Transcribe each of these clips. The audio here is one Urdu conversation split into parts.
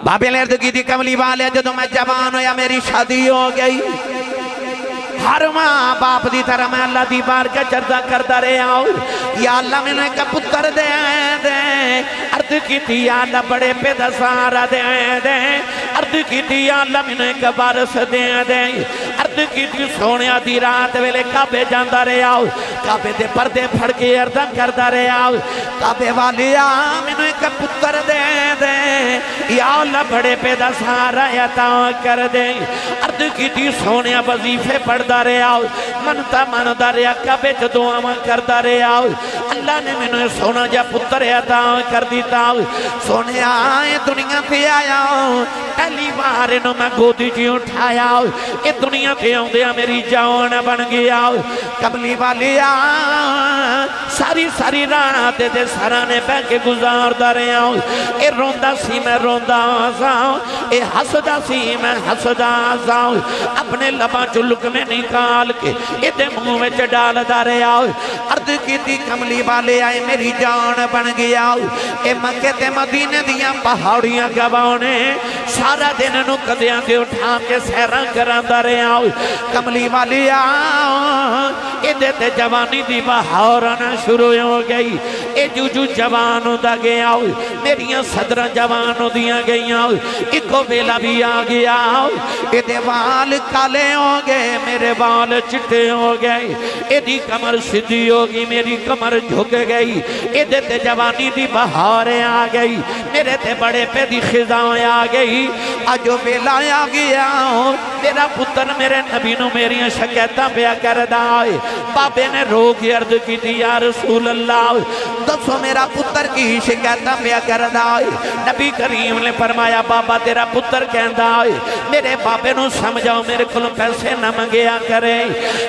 بابے نے عرض کی تھی کملی والے جدو میں جوان ہویا میری شادی ہو گئی ہر ماں باپ دی طرح میں اللہ دی بار کے چردہ کرتا رہے آؤ یا اللہ میں نے کا پتر دے عرض کی تھی یا اللہ بڑے پیدا سارا دے عرض کی تھی یا اللہ میں نے کا بارس دے عرض کی تھی سونے آدھی رات ویلے کعبے جاندہ رہے آؤ کعبے دے پردے پھڑ کے عرضہ کرتا رہے آؤ کعبے والی میں نے کا پتر دے یا اللہ بڑے پیدا سارا عطا کر دے عرض کی تھی سونے وظیفے پڑھتا رہے آؤ منتا منتا رہا کعبے چ دعاواں کرتا رہے آؤ اللہ نے میں نے سونا جا پتر عطا کر دیتا سونے آئے دنیا پہ آیا پہلی بار انہوں میں گودی جی اٹھایا اے دنیا پہ آؤں دیا میری جان بن گیا کملی والی ساری ساری رات دے سرانے پہ کے گزار دا رہے آؤں اے روندہ سی میں روندہ آزاؤں اے حسدہ سی میں حسدہ آزاؤں اپنے لبا چلک میں نکال کے اے دے منہ میں ڈال دا رہے آؤں عرض کی تھی کملی والے آئے میری جان بن گیا اے مکہ تے مدینے دیاں پہاڑیاں گوانے سارا دن نو قدیاں دے اٹھا کے سیران کران دا رہے آؤ کملی والی اے دیتے جوانی دی بہارانا شروع ہو گئی اے جو جوانوں دا گیا میریاں صدرہ جوانوں دیا گیا ایکو بیلا بھی آ گیا اے دے وال کالے ہو گئے میرے وال چٹے ہو گئے اے دی کمر سدھی ہوگی میری کمر جھک گئی اے دیتے جوانی دی بہاریں آ گئی میرے تے بڑے پہ دی خزاں آ گئی آجو بیلا آ گیا میرا پتر میرے نبی نو میری شکایتاں پیا کر دائے بابے نے رو کی عرض کی تھی یا رسول اللہ دسو میرا پتر کی شکایتاں پیا کر دائے نبی کریم نے فرمایا بابا تیرا پتر کہن دائے میرے بابے نو سمجھاؤ میرے کل پیسے نہ مگیا کرے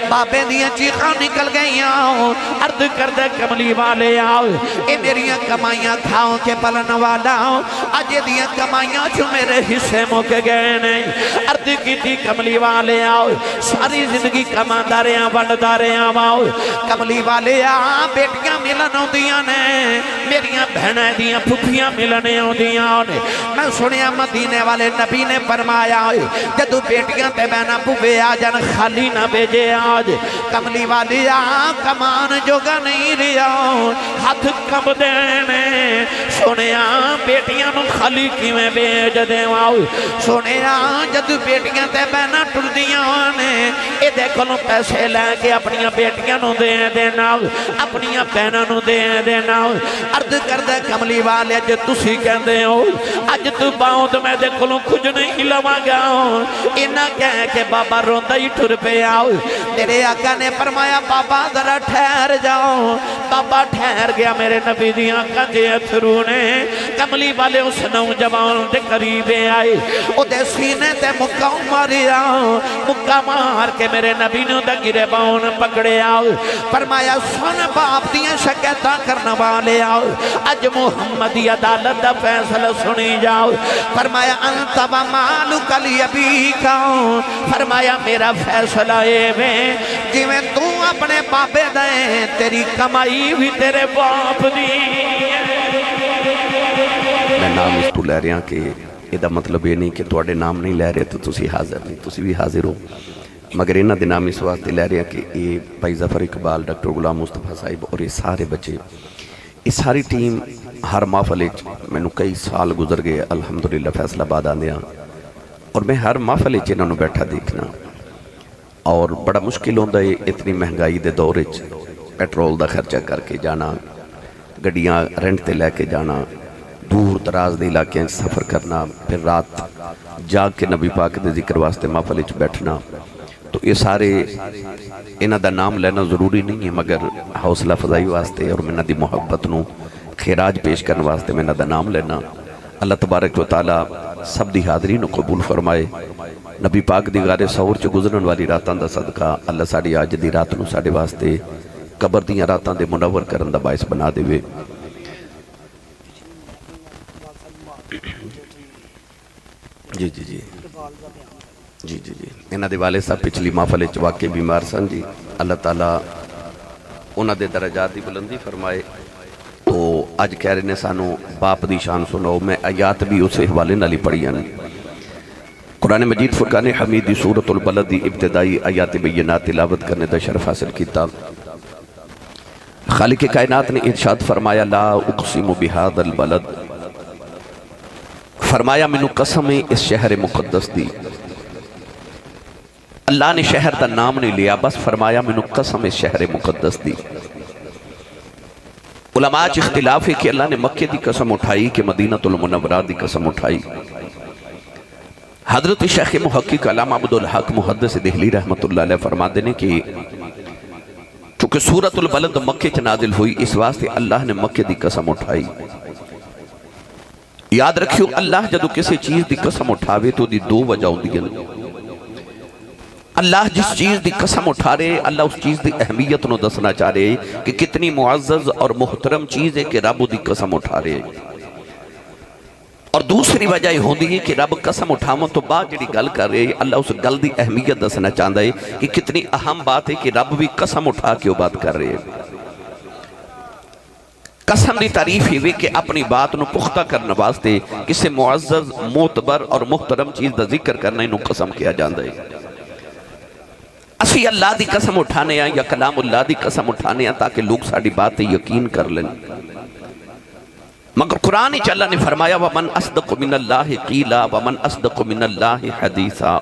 بابے دیا چیخاں نکل گئی عرض کر دے کملی والے آؤ اے میریاں کمائیاں کھاؤں کے پلن والا آجے دیا کمائیاں جو میرے حصے موکے گئے نہیں عرض کی تھی کملی والے آؤ ساری زندگی کمانداریاں بنداریاں آؤ کملی والے آؤ بیٹیاں ملن ہوں دیاں نے میریاں بہنیں دیاں پھپیاں ملنے ہوں دیاں نے میں سنیا مدینے والے نبی نے فرمایا جدو بیٹیاں تے بہنا پھپے آجن خالی نہ بیجے آج کملی والی آؤ کمان جوگا نہیں ریا ہاتھ کب دینے سنیا بیٹیاں نو خالی کی میں بیج دے آؤ سنیا جدو بیٹیاں تے بہنا ٹر دیاں نے اے دیکھو نو پیسے لے کے اپنیاں بیٹیاں نو دے دینا اپنیاں بہناں نو دے دینا عرض کر دے کملی والے جو تسی کہن دے ہو اج تو باؤں تو میں دیکھو نو کچھ نہیں لوا گا انہاں کہہ کے بابا روندہ ہی ٹھر پہ آؤ میرے آقا نے فرمایا بابا ذرا ٹھہر جاؤ بابا ٹھہر گیا میرے نبی دی آقا دے اتھرو نے کملی والے اس نوجوان دے قریبے آئے او دے سینے تے مکہ ماری آؤ مکہ مار کے میرے نبی نے دا گرے باؤن پکڑے آؤ فرمایا سن باپ دیاں شکایتاں کرنا والے آؤ اج محمدی عدالت دا فیصلہ سنی جاؤ فرمایا انت و مالک لیبیکا فرمایا میرا فیصلہ اے میں جی میں تو اپنے باپے دیں تیری کمائی بھی تیرے باپ دی میں نام اس تو لے رہا کہ یہ مطلب یہ نہیں کہ توڑے نام نہیں لے رہے تو تسی حاضر نہیں تسی بھی حاضر ہو مگر انہاں دے نام اس واسطے لے رہے کہ یہ بھائی ظفر اقبال ڈاکٹر غلام مصطفیٰ صاحب اور یہ سارے بچے یہ ساری ٹیم ہر محفل میں نے کئی سال گزر گئے الحمدللہ فیصلہ آباد آندیاں اور میں ہر محفل انہوں نے بیٹھا دیکھنا اور بڑا مشکل ہوندہ ہے اتنی مہنگائی دے دور پیٹرول دا خرچہ کر کے جانا گڈیاں رینٹ تے لے کے جانا دور دراز دے علاقے سفر کرنا پھر رات جاگ کے نبی پاک دے ذکر واسطے محفل بیٹھنا تو یہ سارے انہاں دا نام لینا ضروری نہیں ہے مگر حوصلہ فضائی واسطے اور منہ دی محبت نو خیراج پیش کرنے واسطے منہ دا نام لینا اللہ تبارک و تعالی سب دی حاضری نو قبول فرمائے نبی پاک دی غار سور چ گزرن والی راتاں دا صدقہ اللہ ساڑی آج دی رات نو ساڑے واسطے قبر دیاں راتاں دے منور کرن دا باعث بنا دے وے جی جی جی جی جی جی انہاں دے والے صاحب پچھلی محفل وچ واقعی بیمار سن جی اللہ تعالیٰ انہاں دے درجات دی بلندی فرمائے تو اج کہہ رہے نے سانو باپ دی شان سناؤ. میں آیات بھی اسے حوالے نال ہی پڑھیاں نے. قرآن مجید فرقان حمید دی سورۃ البلد دی ابتدائی آیات بینات تلاوت کرنے دا شرف حاصل کیتا. خالق کائنات نے ارشاد فرمایا لا اقسم بہذا البلد، فرمایا مینوں قسم ہے اس شہر مقدس دی. اللہ نے شہر دا نام نہیں لیا، بس فرمایا مینوں قسم اس شہر مقدس دی. علماء چ اختلاف ہے کہ اللہ نے مکے دی قسم اٹھائی کہ مدینہ المنورہ دی قسم اٹھائی. حضرت شیخ محقق علامہ عبدالحق محدث دہلی رحمت اللہ علیہ فرماتے ہیں کہ چونکہ سورۃ البلد مکے چ نازل ہوئی اس واسطے اللہ نے مکے دی قسم اٹھائی. یاد رکھیو اللہ جدو کسی چیز دی قسم اٹھاوے تو دی دو وجہ ہوندی ہیں. اللہ جس چیز دی قسم اٹھا رہے اللہ اس چیز دی اہمیت نو دسنا چاہ رہے کہ کتنی معزز اور محترم چیز ہے کہ رب دی قسم اٹھا رہے. اور دوسری وجہ یہ ہوندی ہے کہ رب قسم اٹھاون تو بعد جڑی گل کر رہے اللہ اس گل دی اہمیت دسنا چاہتا ہے کہ کتنی اہم بات ہے کہ رب بھی قسم اٹھا کے وہ بات کر رہے. قسم دی تعریف ہی کہ اپنی بات نو پختہ کرنے واسطے کسی معزز معتبر اور محترم چیز دا ذکر کرنا انہوں قسم کیا جاندہ ہے. اسی اللہ دی قسم اٹھانے ہیں یا کلام اللہ دی قسم اٹھانے ہیں تاکہ لوگ ساڑھی باتیں یقین کر لیں. مگر قرآن اللہ نے فرمایا وَمَنْ أَصْدَقُ مِنَ اللَّهِ قِيلًا وَمَنْ أَصْدَقُ مِنَ اللَّهِ حَدِيثًا.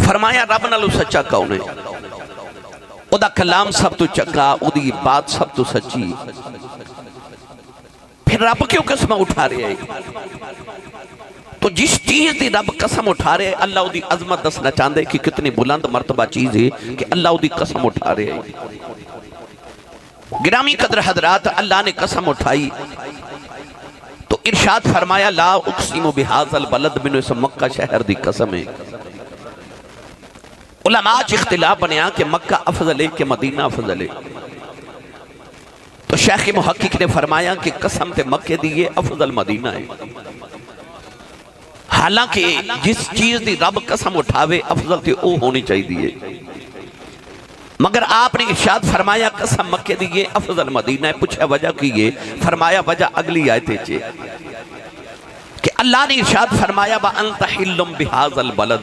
فرمایا رب نالو سچا کون ہے، او دا کلام سب تو چکا، او دی بات سب تو سچی. پھر رب کیوں قسم اٹھا رہے ہیں؟ تو جس چیز دی رب قسم اٹھا رہے اللہ او دی عظمت دسنا چاہتے کہ کتنی بلند مرتبہ چیز ہے کہ اللہ او دی قسم اٹھا رہے ہیں. گرامی قدر حضرات اللہ نے قسم اٹھائی تو ارشاد فرمایا لا اقسم بہذا البلد، منو اس مکہ شہر دی قسم ہے. علماء چ اختلاف بنیا کہ مکہ افضل ہے کہ مدینہ افضل ہے. تو شیخ محقق نے فرمایا کہ قسم تے مکے دی یہ افضل مدینہ ہے. حالانکہ جس چیز دی رب قسم اٹھاوے افضل تے او ہونی چاہی دیئے، مگر آپ نے ارشاد فرمایا قسم مکے دیئے افضل مدینہ ہے. پوچھا وجہ کیے، فرمایا وجہ اگلی آیتے چھے کہ اللہ نے ارشاد فرمایا وَأَنْتَ حِلٌّ بِهَذَا الْبَلَدِ.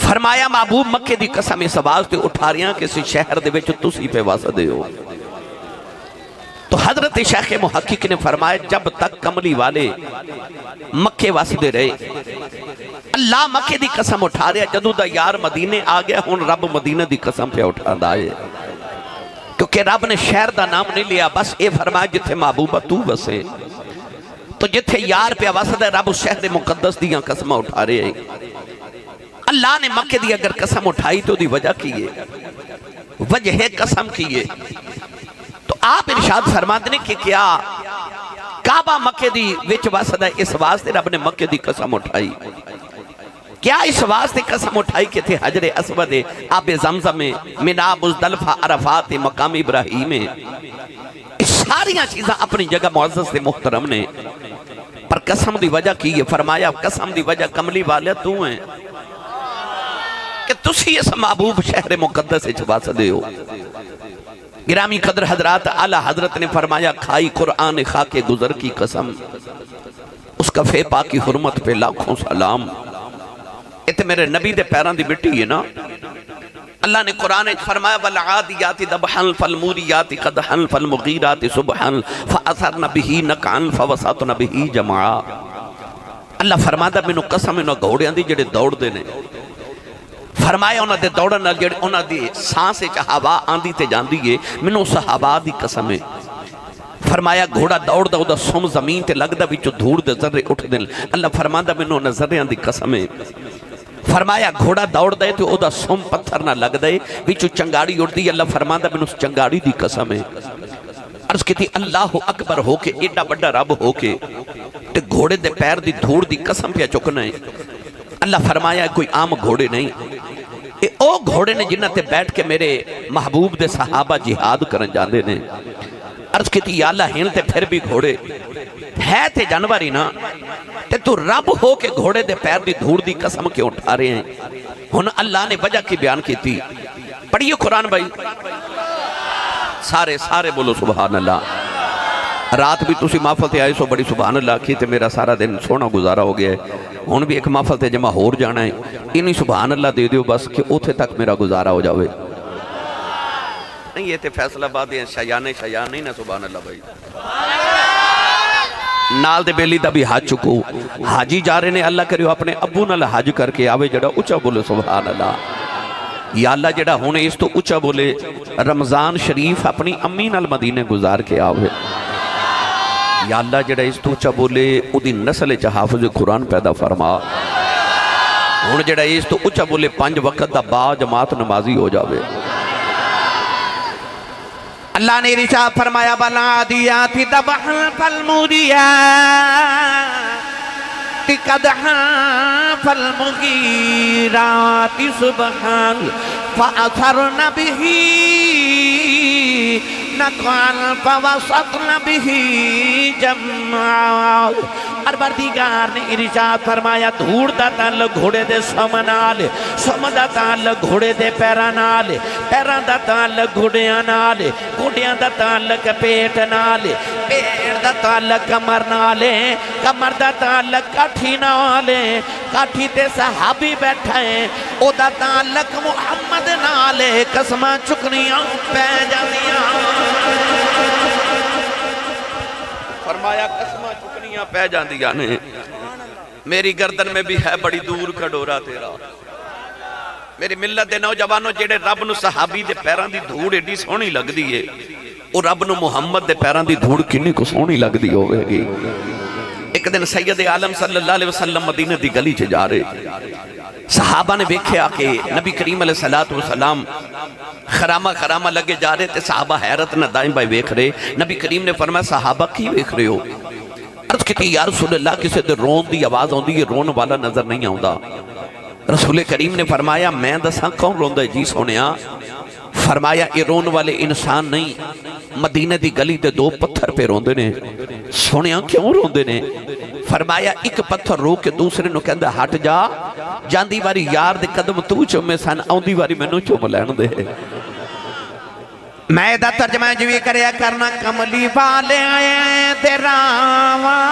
فرمایا محبوب مکے دی قسم اس آواز تے اٹھا رہے ہیں کہ اسی شہر دے وچ تسی پہ واسطے دے ہو. تو حضرت شیخ محقق نے فرمایا جب تک کملی والے مکے واسطے رہے اللہ مکے دی قسم اٹھا رہے جدو دا یار مدینے آ گیا ہون رب مدینہ دی قسم پہ اٹھا دائے. کیونکہ رب نے شہر دا نام نہیں لیا، بس اے فرمایا جتھے محبوبہ تو بسے. تو جتھے یار پہ واسطے رب اس شہر مقدس دیاں قسمہ اٹھا رہے ہیں. اللہ نے مکے دی اگر قسم اٹھائی تو دی وجہ کیے، وجہ قسم کیے. تو آپ ارشاد فرماتے ہیں کہ کیا کعبہ مکے دی وچ واسطہ اس واسطے رب نے مکے دی قسم اٹھائی؟ کیا اس واسطے قسم اٹھائی کہ تھے حجر اسود آب زمزم مینا مزدلفہ عرفات مقام ابراہیم؟ اس ساریاں چیزاں اپنی جگہ معزز سے محترم نے، پر قسم دی وجہ کی یہ فرمایا قسم دی وجہ کملی والے تو ہیں کہ تسی اس محبوب شہر مقدس اچھواس دے ہو. گرامی قدر حضرات اعلیٰ حضرت نے فرمایا کھائی قرآن خاک گزر کی قسم، اس کا فے پاکی حرمت پہ لاکھوں سلام. اتنے میرے نبی دے پیران دی مٹی ہے نا. اللہ نے قرآن فرمایا والعادیات ضبحا فالموریات قدحا فالمغیرات صبحا فاثرن به نقعا فوسطن به جمعا. اللہ فرماتا مینوں قسم انہاں گھوڑیاں دی جڑے دوڑ دے نے، فرمایا انہاں دے دوڑن نال جڑے انہاں دی سانس وچ ہوا آندی تے جاندی ہے، مینوں اس ہوا دی قسم ہے. فرمایا گھوڑا دوڑ دا دا سم زمین تے لگدا وچوں دھوڑ دے ذرے اٹھ دے. اللہ فرماندا مینوں انہاں ذریاں دی قسم ہے. فرمایا گھوڑا دوڑ دے تو او دا سم پتھر نہ لگ دے وچوں چنگاڑی اڑ دی. اللہ فرماندا مینوں اس چنگاڑی دی قسم ہے. عرض کیتی اللہ اکبر ہو کے ایڈا بڑا رب ہو کے تے گھوڑے دے پیر دی دھوڑ دی قسم پہ چکنا ہے. اللہ فرمایا کوئی عام گھوڑے نہیں، اے او گھوڑے نے جنہ تے بیٹھ کے میرے محبوب دے صحابہ جہاد کرن جاندے نے. عرض کیتی یا اللہ ہن تے پھر بھی گھوڑے ہے تے جانوری نا، تے تو رب ہو کے گھوڑے دے پیر دی دھوڑ دی قسم کیوں اٹھا رہے ہیں؟ ہن اللہ نے وجہ کی بیان کی تھی. پڑھیے قرآن بھائی. سارے سارے بولو سبحان اللہ. رات بھی تسی محفل تے آئے سو بڑی سبحان اللہ کی تے میرا سارا دن سونا گزارا ہو گیا ہے. ہن بھی ایک محفل تے جمع ہور جانا ہے, انہی سبحان اللہ دے دیو بس کہ اوتھے تک میرا گزارا ہو جاوے. نہیں یہ تے فیصلہ باد ہیں شیان نہیں نا سبحان اللہ بھائی. نال دے بیلی دا بھی حج چکو, حاجی جا رہے نے اللہ کریو اپنے ابو نال حج کر کے آوے جڑا اچھا بولے سبحان اللہ. یا اللہ جڑا ہونے اس تو اچھا بولے رمضان شریف اپنی امی نال مدینے گزار کے آوے. یا اللہ جڑا اس تو اچھا بولے او دی نسل چا حافظ قرآن پیدا فرما. ہن جڑا اس تو اچھا بولے 5 وقت دا با جماعت نمازی ہو جاوے. اللہ نے ارشاد فرمایا بالعادیات ضبحا فالموریات قدحا فالمغیرات صبحا فأثرن به نقعا فوسطن به جمعا. پروردگار نے ارشاد فرمایا دھوڑ دا تعلق گھوڑے دے سم نال, سم دا تعلق گھوڑے دے پیران نال, پیران دا تعلق گھوڑیاں نال, گھوڑیاں دا تعلق پیٹ نال, پیٹ دا تعلق کمر نال, کمر دا تعلق کاٹھی نال, کاٹھی تے صحابی بیٹھا ہے او دا تعلق محمد نال. قسماں چکنیاں پہ جاندیاں. فرمایا قسماں چکنیاں پہ جاندیاں نے. میری گردن میں بھی ہے بڑی دور کا ڈورا تیرا. میری ملت دے نوجوانوں جڑے رب نو صحابی دے پیران دی دھوڑ ایڈی سونی لگ دی ہے, او رب نو محمد دے پیران دی دھوڑ کنی کو سونی لگ دی ہوئے گی. ایک دن سید عالم صلی اللہ علیہ وسلم مدینہ دی گلی چ جا رہے, صحابہ نے دیکھا کہ نبی کریم علیہ السلام خرامہ لگے جا رہے تھے. صحابہ حیرت نہ دائیں بائیں ویکھ رہے. نبی کریم نے فرمایا صحابہ کی ویکھ رہے ہو؟ عرض کہتی یا رسول اللہ کسی دے رون دی آواز ہوندی, یہ رون والا نظر نہیں آؤندا. رسول کریم نے فرمایا میں دساں کون رون دے جی سونیا؟ فرمایا یہ رون والے انسان نہیں, مدینہ دی گلی دے 2 پتھر پہ روندے نے. سونیا کیوں روندے نے؟ فرمایا ایک پتھر رو کے دوسرے نو کہندہ ہٹ جا, جاندی واری یار دے قدم تو چومے سن, آؤندی واری میں نو چوم لین دے. میں دا ترجمہ جوی کریا کرنا کملی والے آئے دے راواں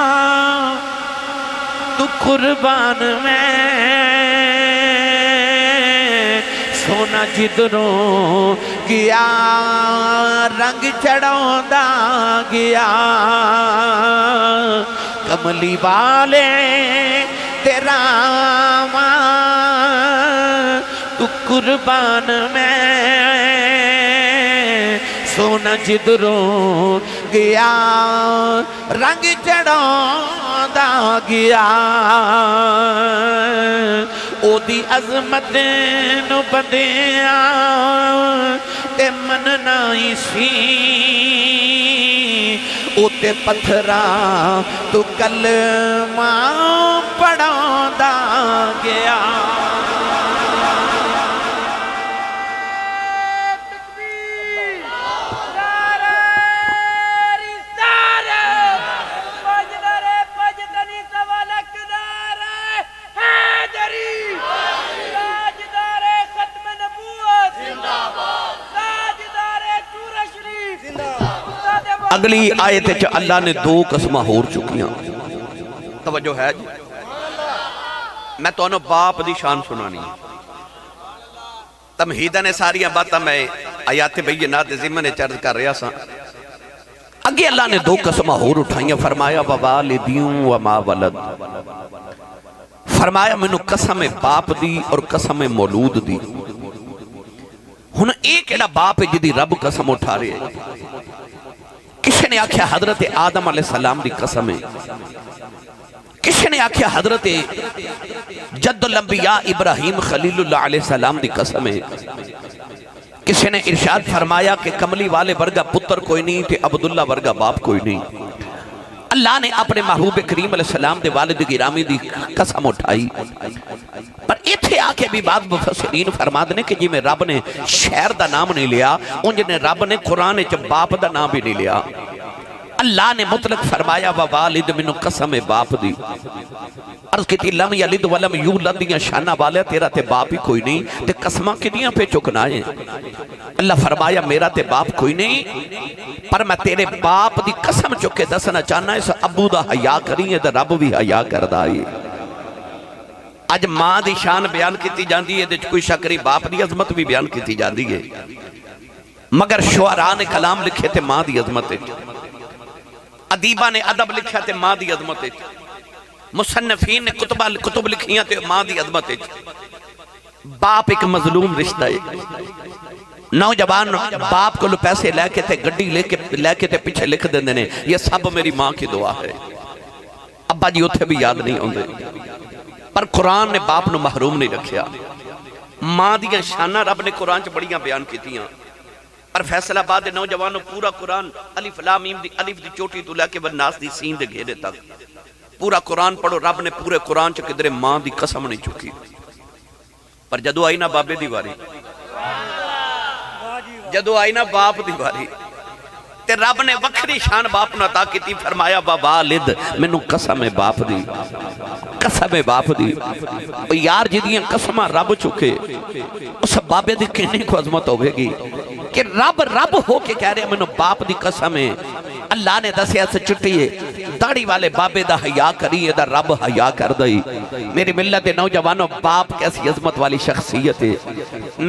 تو قربان میں سونا جدروں گیا رنگ چڑھوں دا گیا. کملی والے تیرا ماں تو قربان میں سونا جدروں گیا رنگ چڑھوں دا گیا. او دی عظمت نو بدیاں تے من نائی سی, او تے پتھراں تو کلمہ پڑھاں دا گیا. اگلی آیت چ اللہ نے 2 قسمہ ہور چکیاں. توجہ ہے جی, میں تو انہوں باپ دی شان سنانی. تمہیدہ نے ساریاں باتاں میں آیات بینات ذمہ نے چرد کر رہا سا. اگے اللہ نے 2 قسمہ ہور اٹھائیاں. فرمایا ووالدیوں وما ولد. فرمایا منو قسم باپ دی اور قسم مولود دی. ہن ایک ایڑا باپ ہے جدی رب قسم اٹھا رہے ہیں. کسی نے آکھیا حضرت آدم علیہ السلام دی قسم ہے, کسی نے آکھیا حضرت جد الانبیاء ابراہیم خلیل اللہ علیہ السلام دی قسم ہے. کسی نے ارشاد فرمایا کہ کملی والے ورگا پتر کوئی نہیں تے عبداللہ ورگا باپ کوئی نہیں. اللہ نے اپنے محبوب کریم علیہ السلام دے والد گرامی دی قسم اٹھائی. پر ایتھے آکے بھی بعض مفسرین فرما دنے کہ جی میں رب نے شہر دا نام نہیں لیا, انج نے رب نے قرآن چ باپ دا نام بھی نہیں لیا. اللہ نے مطلق فرمایا ووالد منو قسم باپ دی عرض کی تھی لم یلد ولم یولد دیاں شانہ والے تیرا تے باپ ہی کوئی نہیں تے قسمہ کنیاں پہ چکنا ہے اللہ فرمایا میرا تے باپ کوئی نہیں پر میں تیرے باپ دی قسم چکے دسنا چاہنا اس ابو دا حیا کری ہے تے رب بھی حیا کردہ ہے اج ماں دی شان بیان کیتی جاندی ہے تے کوئی شکری باپ دی عظمت بھی بیان کیتی جاندی ہے مگر شعراء نے کلام لکھے تے ماں دی عظمت ہے ادیبہ نے ادب لکھا تے ماں دی عظمت ہے مصنفین نے کتب لکھیاں تے ماں دی عظمت ہے باپ ایک مظلوم رشتہ ہے نوجوان باپ کو پیسے لے کے تے گڈی لے کے تے پیچھے لکھ دیندے نے یہ سب میری ماں کی دعا ہے ابا جی اتھے بھی یاد نہیں ہوندے پر قرآن نے باپ نو محروم نہیں رکھیا ماں دیاں شانہ رب نے قرآن چ بڑیاں بیان کیتیاں اور فیصل آباد نوجوانوں پورا قرآن الف لام میم دی الف دی چوٹی تو لے کے والناس دی سین دے گھیرے تک پورا قرآن پڑھو رب نے پورے قرآن چ کدھر ماں دی قسم نہیں چکی پر جدو آئی نا بابے دی واری جدو آئی نا باپ دی واری تے رب نے وکھری شان باپ نہ عطا کیتی فرمایا ووالد منو قسم باپ دی قسم باپ دی یار جدیاں قسمہ رب چکے اس بابے دی کہنے کو عظمت ہوئے گی کہ رب ہو کے کہہ رہے منو باپ دی قسم ہے اللہ نے دسیا سے چٹی ہے داڑھی والے بابے دا حیا کری ہے دا رب حیا کر دئی میری ملت نوجوانوں باپ کیسی عظمت والی شخصیت ہے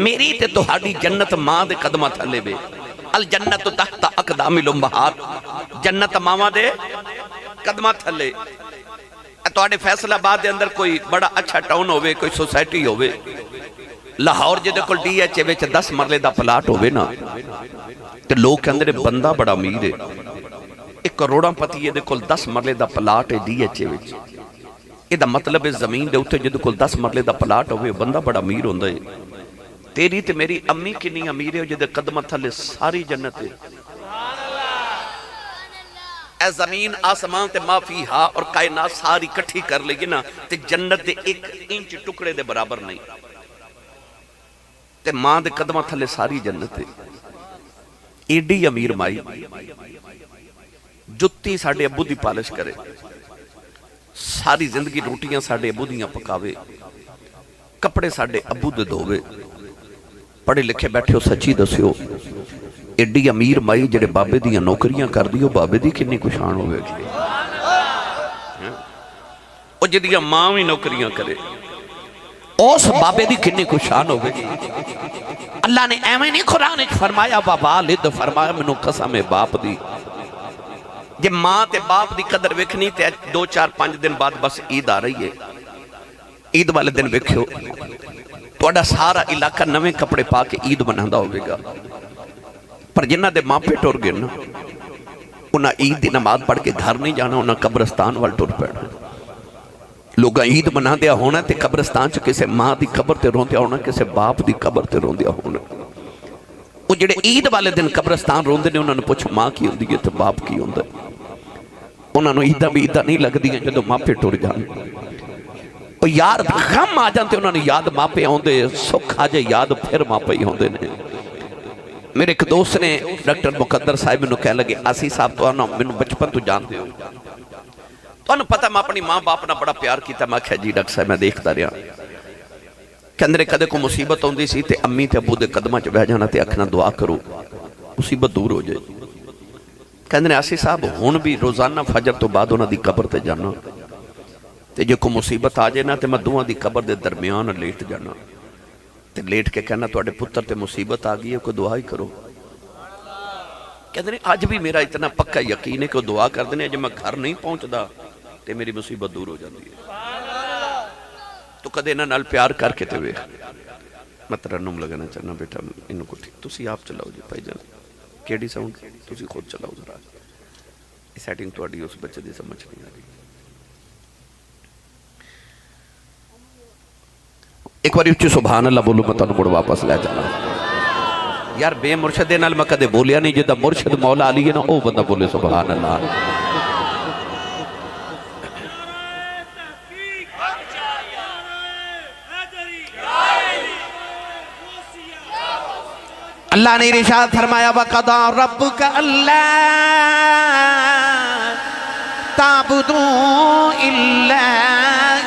میری تے تہاڈی جنت ماں دے قدمہ تھلے بے الجنت تحت اقدام الامہات جنت ماما دے قدمہ تھلے تواڈے فیصل آباد دے اندر کوئی بڑا اچھا ٹاؤن ہوئے کوئی سوسائٹی ہوئے لاہور جدے کل ڈی ایچ اے وچ 10 مرلے دا پلاٹ ہوئے نا تے لوگ کے اندر بندہ بڑا امیر ہے 1 کروڑاں پتی ہے کل 10 مرلے دا پلاٹ ہے ڈی ایچ اے وچ یہ دا مطلب ہے زمین دے اوتے جدے کل 10 مرلے دا پلاٹ ہوئے بندہ بڑا امیر ہوندا ہے تیری تے میری امی کنی امیر ہے جدے قدمہ تھلے ساری جنت ہے اے زمین آسمان تے ما فیہا اور کائنات ساری کٹھی کر لگی نا تے جنت دے 1 انچ ٹکڑے دے برابر نہیں تے ماں دے قدمہ تھلے ساری جنت ہے ایڈی امیر مائی جتی ساڑھے ابو دی پالش کرے ساری زندگی روٹیاں ساڑھے ابو دیاں پکاوے کپڑے ساڑھے ابو دے دھوے پڑھے لکھے بیٹھے ہو سچی دسیو ایڈی امیر مائی جڑے بابے دیاں نوکریاں کر دیو بابے دی کنی کشان ہوئے گی او جدیاں ماں بھی نوکریاں کرے اس بابے دی کنی کشان ہوئے گی اللہ نے ایمیں نہیں قرآن فرمایا ووالد فرمایا منو قسم باپ دی جب ماں تے باپ دی قدر وکھنی تے 2-4-5 دن بعد بس عید آ رہی ہے عید والے دن وکھیو توڑا سارا علاقہ نویں کپڑے پا کے عید بناندہ ہوئے گا پر جنہ دے ماں پہ ٹور گئے نا انہاں عید دی نماز پڑھ کے گھر نہیں جانا انہاں قبرستان وال ٹور پیڑا لوگاں عید بنا دیا ہونا تے قبرستان چ کسے ماں دی قبر تے رون دیا ہونا کسے باپ دی قبر تے رون دیا ہونا وہ جڑے عید والے دن قبرستان رون دے انہوں نے پوچھ ماں کی ہوندی ہے تے باپ کی ہوندی ہے انہوں نے عیدہ بھی عیدہ نہیں لگ دی ہیں جدو ماں پہ ٹور جانے اور یار غم آ جانتے انہوں نے یاد ماں پہ ہوندے سکھ آ جائے یاد پھر ماں پہ ہی ہوندے نے میرے ایک دوست نے ڈاکٹر مقدر صاحب میں کہہ لگے آسی صاحب تو آنا میں بچپن تو جانتے ہو تو انہوں پتہ میں اپنی ماں باپ نہ بڑا پیار کیتا میں کہا جی ڈاکٹر صاحب میں دیکھتا رہا کہ اندرے کدے کو مصیبت ہوندی سی تے امی تے ابو دے قدمہ چ بہ جانا تے اکھنا دعا کرو مصیبت دور ہو جائے کہندے آسی صاحب ہون بھی روزانہ فجر تو بعد انہاں دی قبر تے جانا تے جو کو مصیبت آ جائے نا تے میں دوہاں دی قبر دے درمیان لیٹ جانا تے لیٹ کے کہنا تو اڑے پتر تے مصیبت آ گئی ہے کوئی دعا ہی کرو کہندے آج بھی میرا اتنا پکا یقین ہے کہ دعا کر دینے جب میں گھر نہیں پہنچدا تے میری مصیبت دور ہو جاتی ہے تو کدے نہ نال پیار کر کے تے وے میں ترنم لگانا چاہنا بیٹا انہوں کو ٹھیک تسی آپ چلاؤ جی پائی جان کیڑی ساؤنڈ تسی خود چلاؤ ذرا سیٹنگ تو اڈی اس بچے دی سمجھ نہیں آ رہی ایک باری اچھی سبحان اللہ بولو میں تانوں مڑ واپس لے جانا یار بے مرشد دے نال میں کدے بولیا نہیں جدا مرشد مولا علی ہے نا او بندہ بولے سبحان اللہ اللہ نے ارشاد فرمایا وَقَضَى رَبُّكَ أَلَّا تعبدوا إلا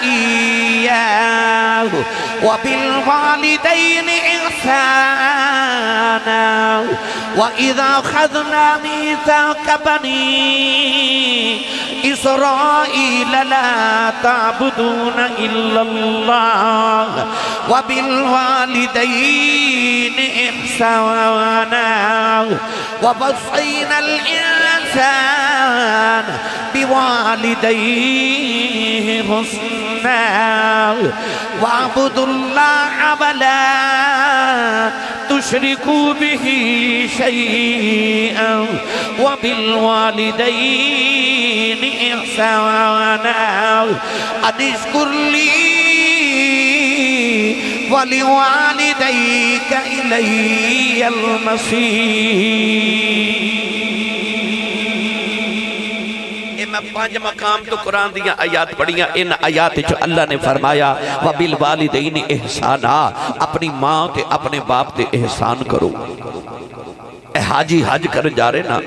إياه وبالوالدين إحسانا وإذا أخذنا ميثاق بني إسرائيل لا تعبدون إلا الله وبالوالدين إحسانا ووصينا الإنسان بوالديه حسنا واعبدوا الله ولا تشركوا به شيئا وبالوالدين إحسانا أن اشكر لي ولوالديك إلي المصير. میں پانچ مقام تو قرآن دیا آیات پڑھیاں. ان آیات جو اللہ نے فرمایا وَبِالْوَالِدَيْنِ احسانا، اپنی ماں تے اپنے باپ تے احسان کرو. اے حاجی حج کر جا رہے نا،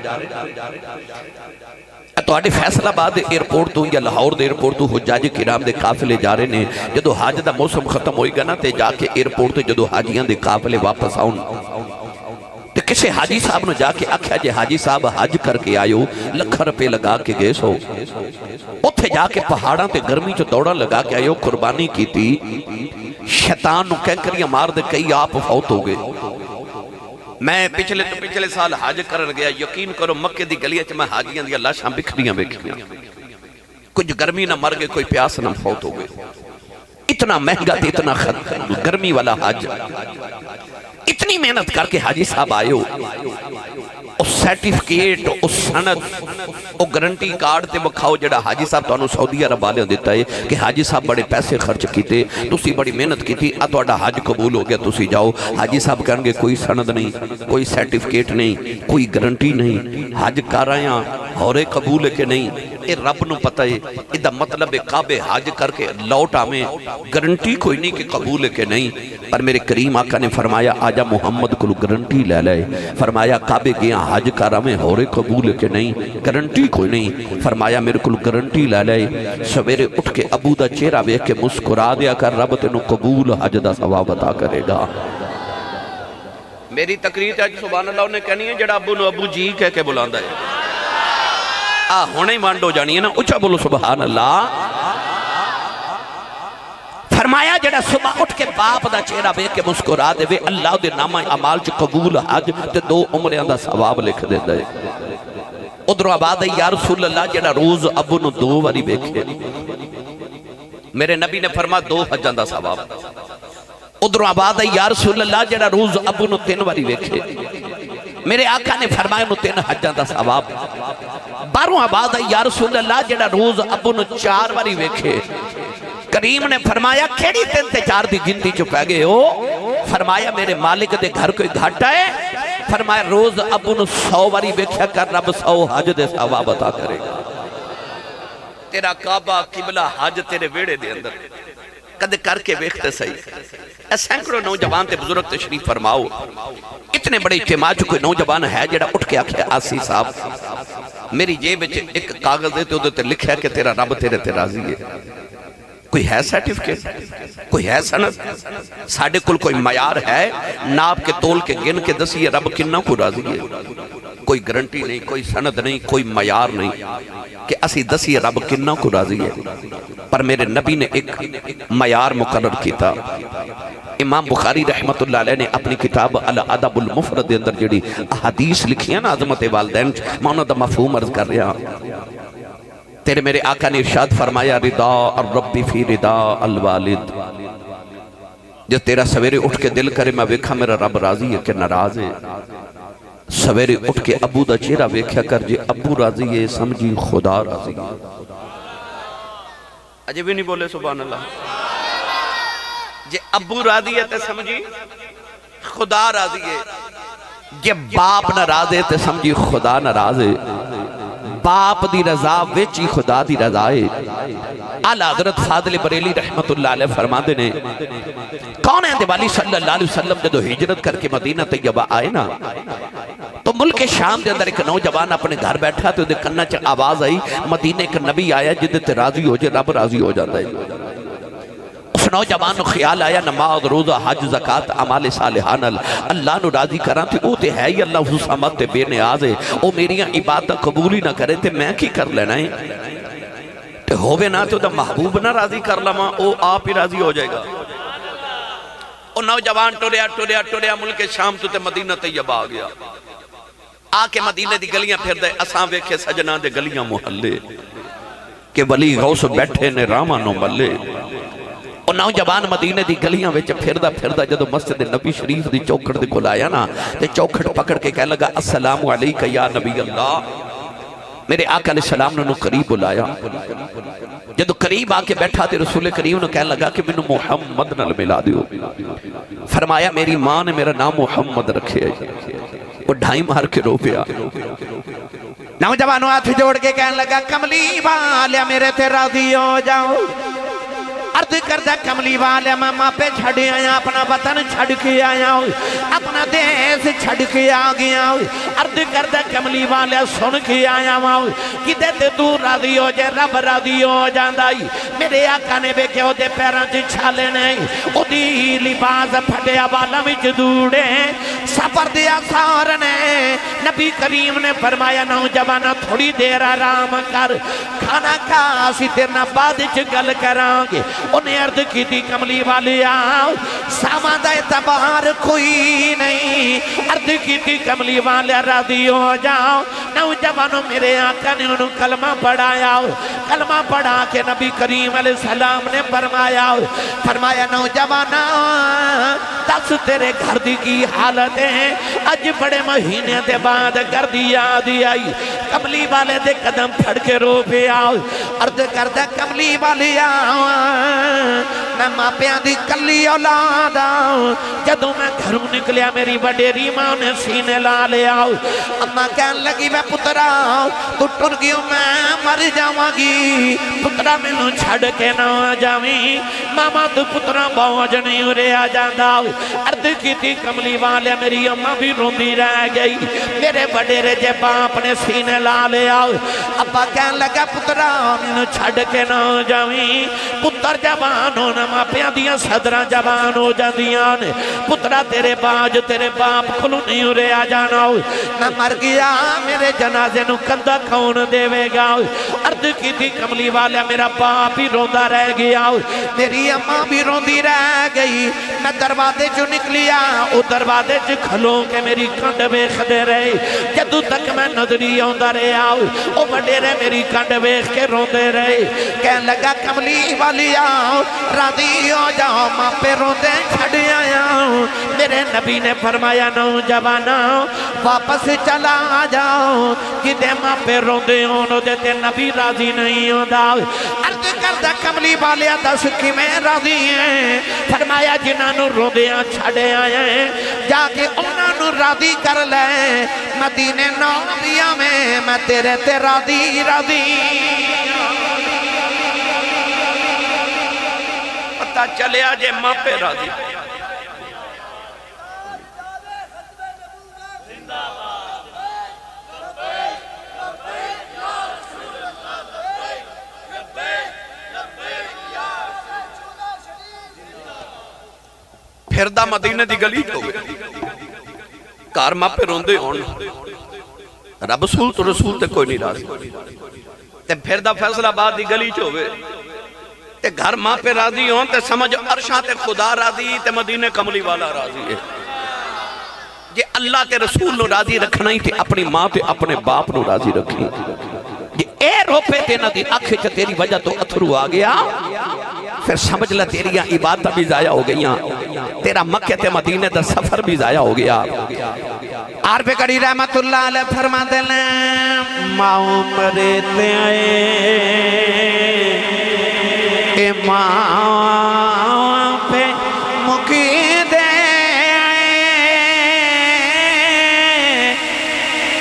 تو آڈے فیصل آباد ایرپورٹ تو یا لاہور دے ایرپورٹ تو حجاج کرام دے قافلے جا رہے نے. جدو حج دا موسم ختم ہوئی گا نا تے جا کے ایرپورٹ تو جدو حاجیاں دے قافلے واپس آؤں تو کسے حاجی صاحب نے جا کے آکھیا جے حاجی صاحب حج کر کے آئیو، لکھ روپے لگا کے گئے سو، اتھے جا کے پہاڑاں تے گرمی چو دوڑا لگا کے آئیو، قربانی کی تھی، شیطان نو کینکریاں مار دے کئی آپ فوت ہو گئے. میں پچھلے سال حج کرن گیا، یقین کرو مکے دی گلیاں چ میں حاجیاں دی اللہ شام بکھریاں بیکھیاں، کچھ گرمی نہ مر گئے، کوئی پیاس نہ فوت ہو گئے. اتنا مہنگا تھی، اتنا گرمی والا حج. اتنی محنت کر کے حاجی صاحب آئے ہو، اس سیٹیفکیٹ، اس سند، وہ گارنٹی کارڈ تے بکھاؤ جڑا حاجی صاحب تو انہوں سعودی عرب والے دیتا ہے کہ حاجی صاحب بڑے پیسے خرچ کیتے، تسی بڑی محنت کی تھی، اتواڈا حج قبول ہو گیا، تسی جاؤ. حاجی صاحب کہنگے کوئی سند نہیں، کوئی سیٹیفکیٹ نہیں، کوئی گارنٹی نہیں، حج کر آیا ہورے قبول ہے کہ نہیں. اے رب نو پتہ ہے. ادھا مطلب کعبے حج کر کے لوٹ آمیں، گارنٹی کوئی نہیں کہ قبول ہے کہ نہیں. پر میرے کریم آقا نے فرمایا آجا محمد کو گارنٹی لے لائے. فرمایا کعبے گیا حج کر آمیں ہورے قبول ہے کہ نہیں، گارنٹی کوئی نہیں. فرمایا میرے کو گارنٹی لے لائے. سویرے اٹھ کے ابو دا چہرہ بیک کے مسکرا دیا کر، رب تینوں قبول حج دا ثواب عطا کرے گا. میری تقریر آج سبحان اللہ نے کہنی ہے جڑا ابو نو ابو جی کہہ کے بلاندا ہے. ہونے ہی مانڈ ہو جانی ہے نا، اچھا بولو سبحان اللہ. فرمایا جڑا صبح اٹھ کے باپ دا چہرہ بے کے مسکرا دے وے، اللہ دے نامہ عمال چ قبول حج تے 2 عمریاں دا ثواب لکھ دے دے. ادھروں آباد ہے یا رسول اللہ جڑا روز ابو نو 2 واری بیکھے، میرے نبی نے فرما 2 حجاں دا ثواب. ادھروں آباد ہے یا رسول اللہ جڑا روز ابو نو 3 واری بیکھے، میرے آقا نے فرمایا نو 3 حجاں دا ثواب. باروں آباد ہے یا رسول اللہ جڑا روز ابو نو 4 واری بیکھے. کریم نے فرمایا کھیڑی 3 تے 4 دی گنتی چو پہ گئے ہو. فرمایا میرے مالک دے گھر کوئی گھاٹا ہے. فرمایا روز ابو نو 100 واری بیکھا کر، رب 100 حج دے ثواب عطا کرے گا. تیرا کعبہ قبلہ حج تیرے ویڑے دے اندر کد کر کے بیکھتے صحیح. سینکڑوں نوجوان تے بزرگ تشریف فرماؤ. اتنے بڑے اجتماع جو کوئی نوجوان ہے جڑا اٹھ کے آکھے آسی صاحب میری جیب ایک کاغذ دیتے ہو تے لکھا ہے کہ تیرا رب تیرے تے راضی ہے. کوئی ہے سرٹیفکیٹ، کوئی ہے سند؟ ساڑھے کل کوئی معیار ہے ناپ کے تول کے گن کے دسی رب کنہ کو راضی ہے؟ کوئی گارنٹی نہیں، کوئی سند نہیں، کوئی معیار نہیں کہ اسی دسی رب کنہ کو راضی ہے. پر میرے نبی نے ایک معیار مقرر کیتا. امام بخاری رحمت اللہ علیہ نے اپنی کتاب الادب المفرد دے اندر جڑی احادیث لکھی ہے نا عظمت والدین، میں انہوں دا مفہوم عرض کر رہا. تیرے میرے آقا نے ارشاد فرمایا رضا الرب فی رضا الوالد. جو تیرا سویرے اٹھ کے دل کرے میں ویکھا میرا رب راضی ہے کہ ناراض ہے. سویرے اٹھ کے ابو دا چہرہ ویکھا کر جے ابو راضی ہے سمجھی خدا راضی ہے. اجے بھی نہیں بولے سبحان اللہ. جے ابو راضی ہے تے سمجھی خدا راضی ہے. جے باپ ناراض ہے تے سمجھی خدا ناراض ہے. باپ دی رضا ویچی خدا دی رضا ہے۔ اعلیٰ حضرت فاضل بریلی رحمت اللہ علیہ فرما دینے کون ہے دیوالی صلی اللہ علیہ وسلم جدو ہجرت کر کے مدینہ طیبہ آئے نا تو ملک شام دے اندر ایک نوجوان اپنے گھر بیٹھا تو دے کنہ چا آواز آئی مدینہ ایک نبی آیا جدے تے راضی ہو جائے رب راضی ہو جاتا ہے۔ اس نوجوان نو خیال آیا نماز روزہ حج زکاة عمال صالحان اللہ نو راضی کران تھی او تے ہے ہی اللہ حسامت تے بے نیاز ہے او میریاں عبادت قبول ہی نہ کرے تے میں کی کر لینا ہے تے ہووے نہ تو دا محبوب نہ راضی کر لما او آپ ہی راضی ہو جائے گا۔ او نوجوان ٹوریا ملک شام تو تے مدینہ طیبہ آ گیا آ کے مدینہ دی گلیاں پھر دے اساں ویکھے سجنا دے گلیاں محلے کہ ولی غوث بیٹھے نے رامانو ملے۔ اور نوجوان مدینہ دی گلیاں وچ پھردا جدو مسجد نبی شریف دی چوکھٹ دے کول آیا نا تے چوکھٹ پکڑ کے کہنے لگا السلام علیکہ یا نبی اللہ۔ میرے آقا علیہ السلام نے قریب بلایا جدو قریب آ کے بیٹھا تے رسول کریم نے کہنے لگا کہ منو محمد نال ملا دیو۔ فرمایا میری ماں نے میرا نام محمد رکھے وہ ڈھائی مار کے رو پیا۔ نوجوانوں ہاتھ جوڑ کے کہنے لگا کملی والیا میرے تے راضی ہو جاؤ۔ عرض کردہ کملی والے ماں پہ چھڑی آیا اپنا وطن چھڑ کے آیا اپنا دیس چھڑ کے آگیا۔ عرض کردہ کملی والے سن کے آیا کہ دیتے تو راضی ہو جائے رب راضی ہو جاندائی۔ میرے آقا نے بے کہ او دے پیران چی چھالے نہیں او دی لباس پھٹے والا وچ دوڑے سفر دیا سارنے۔ نبی کریم نے فرمایا نوجوانا تھوڑی دیر آرام کر کھانا کھاسی تیرنا بعد چ گل کرانگے۔ انہیں عرض کی تھی کملی والی آؤ سامان دا اعتبار کوئی نہیں۔ عرض کی تھی کملی والی راضی ہو جاؤ۔ نوجوانوں میرے آقا نے انہوں کلمہ پڑھایا کلمہ پڑھا کے نبی کریم علیہ السلام نے فرمایا نوجوانہ دس تیرے گھر دی کی حالت ہے اج بڑے مہینے دے بعد گھر دی یاد آئی۔ کملی والے دے قدم پھڑ کے رو پہ آؤ۔ عرض کردہ کملی والی آؤ میں ماں پیاں دی کلی اولاد آؤ۔ جدوں میں گھروں نکلیا میری وڈیری ماں نے سینے لا لے آؤ۔ اماں کہن لگی میں پترا تو ٹر گیوں میں مر جاواں گی پترا مینوں چھڑ کے نہ جاویں ماما تو پترا بوجھ نہیں اڑے آ جاندا۔ عرض کی تھی کملی والے میری اماں بھی روندی رہ گئی۔ میرے وڈیرے جے باپ نے سینے لا لے آؤ۔ ابا کہن لگا پترا مینوں چھڑ کے نہ جاویں پتر جوان ہونا ماں پیاں دیاں صدرہ جوان ہو جاندیاں نے پترا تیرے باج تیرے باپ کھلو نہیں اڑے آ جانا میں مر گیا میرے جنازے نو کندہ کون دے وے گا۔ عرض کی تھی کملی والا میرا باپ ہی روندہ رہ گیا میری اماں بھی روندی رہ گئی۔ میں دروازے جو نکلیا او دروازے جو کھلو کے میری کنڈ بیخ دے رہے جدو تک میں نظری ہوندہ رہے آؤ او بڑے رہے میری کنڈ بیخ کے روندے رہے۔ کہنے لگا کملی والی آؤ راضی ہو جاؤ ماں پہ روندے چھڑ آیا۔ میرے نبی نے فرمایا نوجوانہ واپس چلا جاؤ کہ دے ماں پہ روندے ہونو دیتے نبی راضی نہیں ہوندہ۔ عرض کردہ کملی والیا دس کی میں راضی ہیں فرمایا جنہاں روندیاں چھڑے آئے ہیں جا کے انہاں راضی کر لیں مدینہ نبیہ میں تیرے تے راضی راضی۔ پتہ چلے آجے ماں پہ راضی پھردہ مدینہ دی گلی جو گئے کار ماں پہ روندے ہون رب رسول تو رسول تے کوئی نہیں راضی تے پھردہ فیصلہ بعد دی گلی جو گئے تے گھر ماں پہ راضی ہون تے سمجھ عرشاں تے خدا راضی تے مدینہ کملی والا راضی ہے۔ یہ اللہ تے رسول نو راضی رکھنا ہی تے اپنی ماں تے اپنے باپ نو راضی رکھنی یہ اے روپے تے نہ دی آنکھیں چا تیری وجہ تو اتھرو آ گیا پھر سمجھ لے تیریاں عبادتہ بھی ضائع ہو گئیاں تیرا مکہ تے مدینہ دا سفر بھی ضائع ہو گیا۔ عارف قری رحمت اللہ علیہ فرما دلیں ماں مرتے آئے اے ماں پہ مکی دے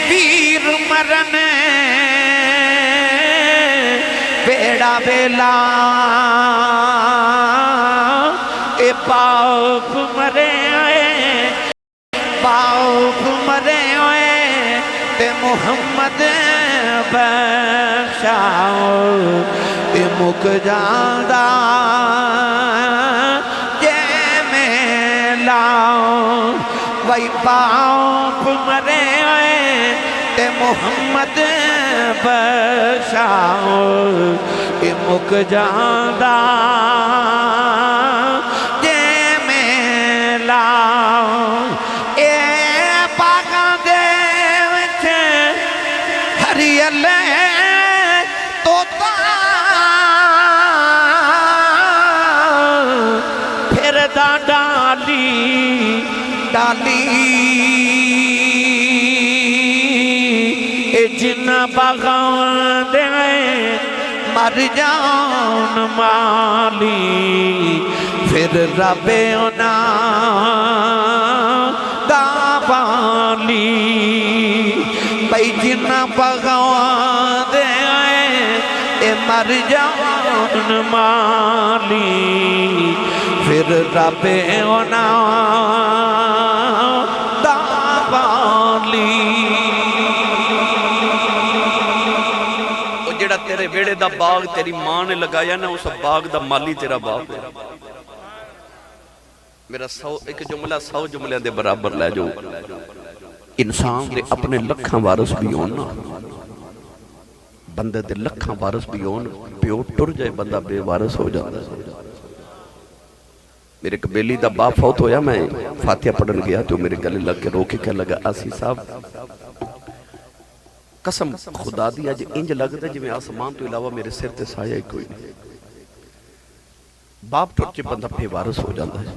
پیر مرن دا بیلا اے باپ مرے آئے باپ مرے ہوئے تے محمد بخشاؤ تے مک جاندہ جے میں لاؤ وہی باپ مرے ہوئے تے محمد بخشاؤ تے مک جاندہ جے میں لاؤ ڈالی اے جنہ باغان دے مر جان مالی پھر رب اونا دا بالی بھئی جنہ باغان دے اے مر جان مالی پھر رب اونا دا بالی وہ جڑا تیرے بیڑے دا باغ تیری ماں نے لگایا نا اس باغ دا مالی تیرا باپ ہے میرا ایک جملہ 100 جملے دے برابر لے جو انسان دے اپنے لکھاں وارث بھی ہونا بندے دے لکھاں وارث بھی ہونا پیو ٹر جائے بندہ بے وارث ہو جاتا ہے میرے قبیلی دا باپ فوت ہویا میں فاتحہ پڑھن گیا تو میرے گلے لگ کے روکے کہہ لگا آسی صاحب قسم خدا دیا جی انج لگتا ہے جی میں آسمان تو علاوہ میرے سر تے سایہ ہی کوئی نہیں باپ ٹوٹے بندہ بے وارث ہو جاتا ہے